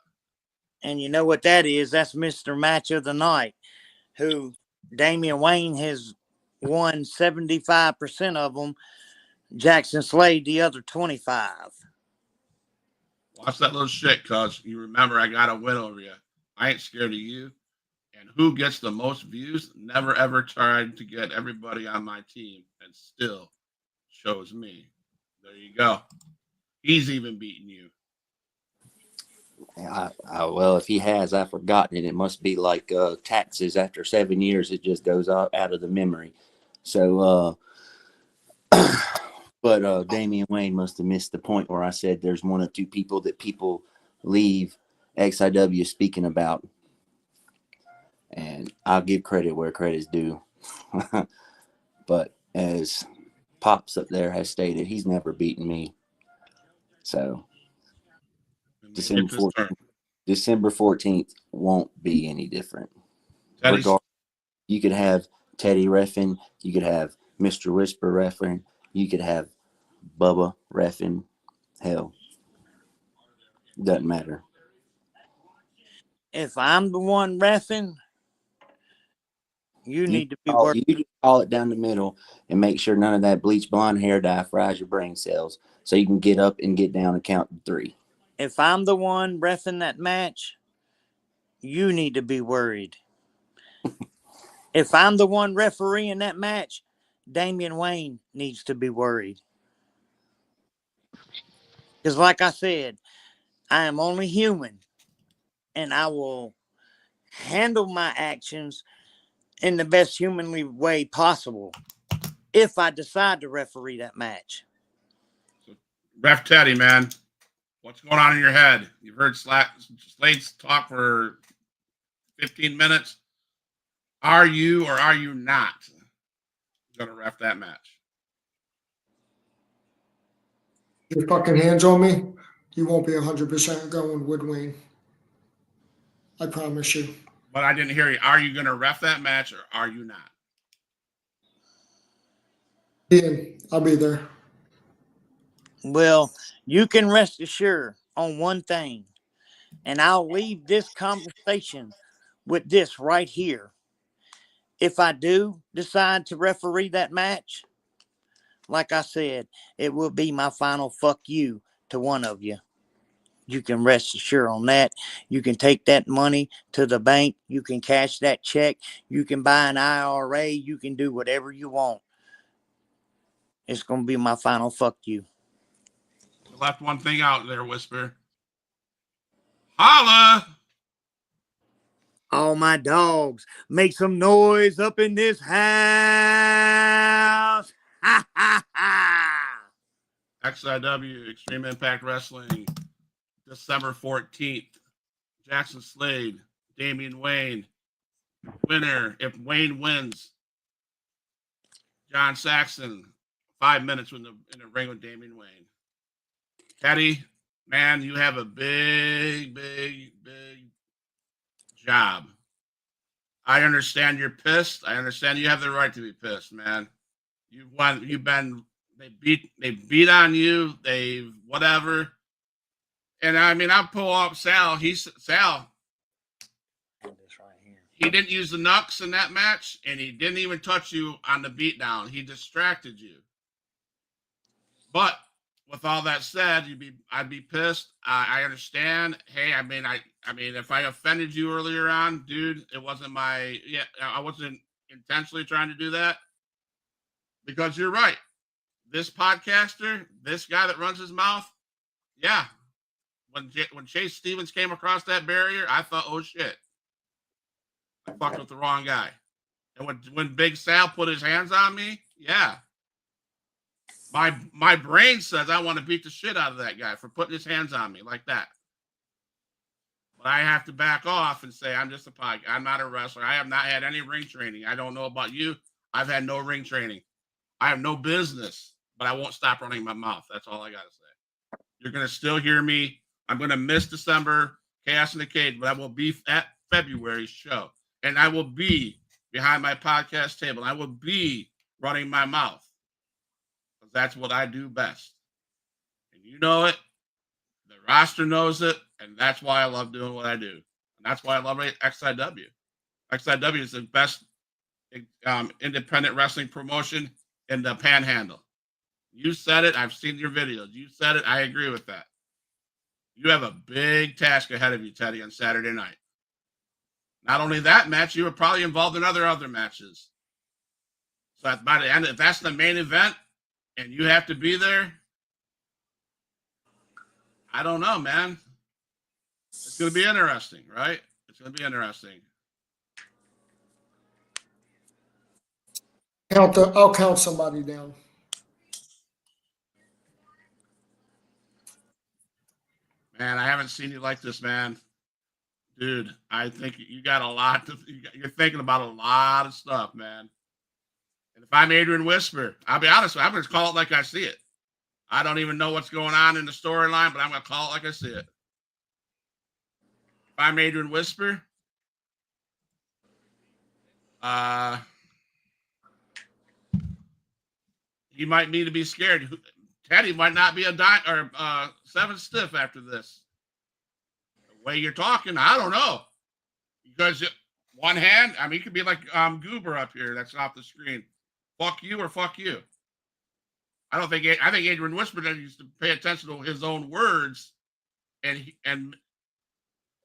And you know what that is? That's Mr. Match of the Night, who Damian Wayne has won 75% of them. Jackson Slade the other 25. Watch that little shit, cuz you remember I got a win over you. I ain't scared of you. And who gets the most views? Never ever tried to get everybody on my team and still chose me. There you go. He's even beating you. Well, if he has, I've forgotten it. It must be like taxes. After 7 years, it just goes out of the memory. So, but Damian Wayne must have missed the point where I said there's one or two people that people leave XIW speaking about. And I'll give credit where credit's due. But as Pops up there has stated, he's never beaten me. So December 14th won't be any different. You could have Teddy reffing, you could have Mr. Whisper reffing, you could have Bubba reffing. Hell, doesn't matter. If I'm the one reffing, you need to be working. You just call it down the middle and make sure none of that bleach blonde hair dye fries your brain cells, so you can get up and get down and count to 3. If I'm the one reffing that match, you need to be worried. If I'm the one refereeing that match, Damian Wayne needs to be worried. Because like I said, I am only human, and I will handle my actions in the best humanly way possible if I decide to referee that match. So, Ref Teddy, man, what's going on in your head? You've heard Slade's talk for 15 minutes. Are you or are you not going to ref that match? Your fucking hands on me, you won't be 100% going with Wayne. I promise you. But I didn't hear you. Are you going to ref that match or are you not? Ian, I'll be there. Well, you can rest assured on one thing, and I'll leave this conversation with this right here. If I do decide to referee that match, like I said, it will be my final fuck you to one of you. You can rest assured on that. You can take that money to the bank. You can cash that check. You can buy an IRA. You can do whatever you want. It's going to be my final fuck you. You left one thing out there, Whisper. Holla! All my dogs, make some noise up in this house. Ha, ha, ha. XIW, Extreme Impact Wrestling, December 14th. Jackson Slade, Damian Wayne. Winner, if Wayne wins, John Saxon, 5 minutes in the ring with Damian Wayne. Teddy, man, you have a big job. I understand you're pissed. I understand you have the right to be pissed, man. You've been They beat on you. They whatever. And I mean, I'll pull up Sal. Sal. He didn't use the knucks in that match, and he didn't even touch you on the beatdown. He distracted you. But with all that said, I'd be pissed. I understand. Hey, I mean, if I offended you earlier on, dude, it wasn't I wasn't intentionally trying to do that. Because you're right. This podcaster, this guy that runs his mouth, yeah. When Chase Stevens came across that barrier, I thought, oh shit, I fucked with the wrong guy. And when Big Sal put his hands on me, yeah. My brain says I want to beat the shit out of that guy for putting his hands on me like that. But I have to back off and say I'm just a podcast. I'm not a wrestler. I have not had any ring training. I don't know about you. I've had no ring training. I have no business, but I won't stop running my mouth. That's all I got to say. You're going to still hear me. I'm going to miss December, Chaos in the Cage, but I will be at February's show. And I will be behind my podcast table. I will be running my mouth. Because that's what I do best. And you know it. The roster knows it. And that's why I love doing what I do. And that's why I love XIW. XIW is the best independent wrestling promotion in the Panhandle. You said it. I've seen your videos. You said it. I agree with that. You have a big task ahead of you, Teddy, on Saturday night. Not only that match, you were probably involved in other matches. So by the end, if that's the main event and you have to be there, I don't know, man. It's going to be interesting, right? It's going to be interesting. I'll count somebody down. Man, I haven't seen you like this, man. Dude, I think you got a lot you're thinking about a lot of stuff, man. And if I'm Adrian Whisper, I'll be honest with you, I'm going to call it like I see it. I don't even know what's going on in the storyline, but I'm going to call it like I see it. If I'm Adrian Whisper, you might need to be scared. Teddy might not be a 7 stiff after this. The way you're talking, I don't know. Because one hand, I mean, you could be like Goober up here that's off the screen. Fuck you or fuck you. I think Adrian Whisper needs to pay attention to his own words. I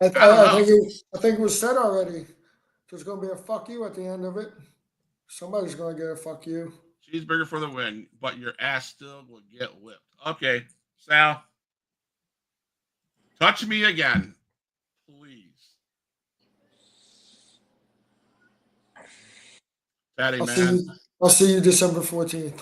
think it was said already. There's going to be a fuck you at the end of it. Somebody's going to get a fuck you. Cheeseburger for the win, but your ass still will get whipped. Okay, Sal. Touch me again, please. Teddy, man. I'll see you December 14th.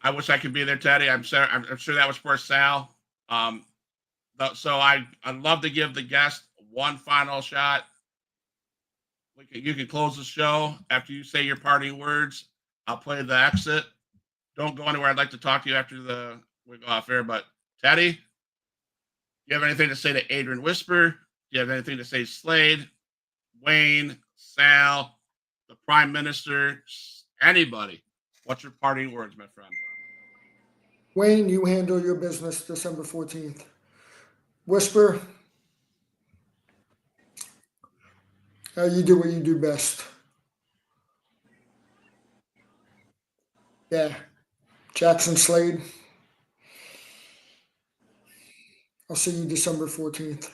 I wish I could be there, Teddy. I'm sure that was for Sal. So I'd love to give the guest one final shot. You can close the show after you say your parting words. I'll play the exit. Don't go anywhere. I'd like to talk to you after we go off air. But Teddy, do you have anything to say to Adrian Whisper? Do you have anything to say to Slade, Wayne, Sal, the Prime Minister, anybody? What's your parting words, my friend? Wayne, you handle your business December 14th. Whisper, you do what you do best. Yeah. Jackson Slade. I'll see you December 14th.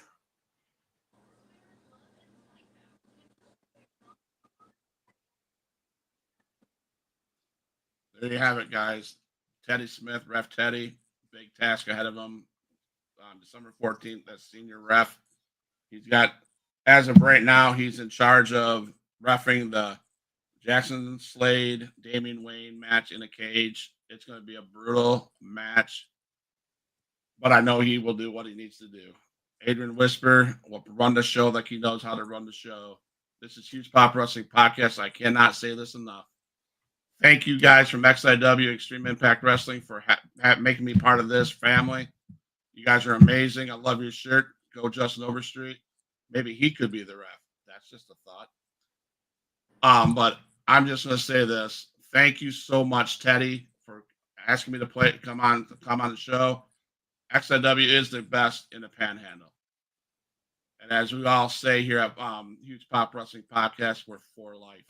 There you have it, guys. Teddy Smith, Ref Teddy. Big task ahead of him. December 14th, that's senior ref. He's got, as of right now, he's in charge of reffing the Jackson Slade, Damian Wayne match in a cage. It's going to be a brutal match, but I know he will do what he needs to do. Adrian Whisper will run the show like he knows how to run the show. This is Huge Pop Wrestling Podcast. I cannot say this enough. Thank you guys from XIW, Xtreme Impact Wrestling, for making me part of this family. You guys are amazing. I love your shirt. Go Justin Overstreet. Maybe he could be the ref. That's just a thought. But I'm just going to say this. thank you so much, Teddy, for asking me to come on the show. XIW is the best in the Panhandle. And as we all say here at Huge Pop Wrestling Podcast, we're for life.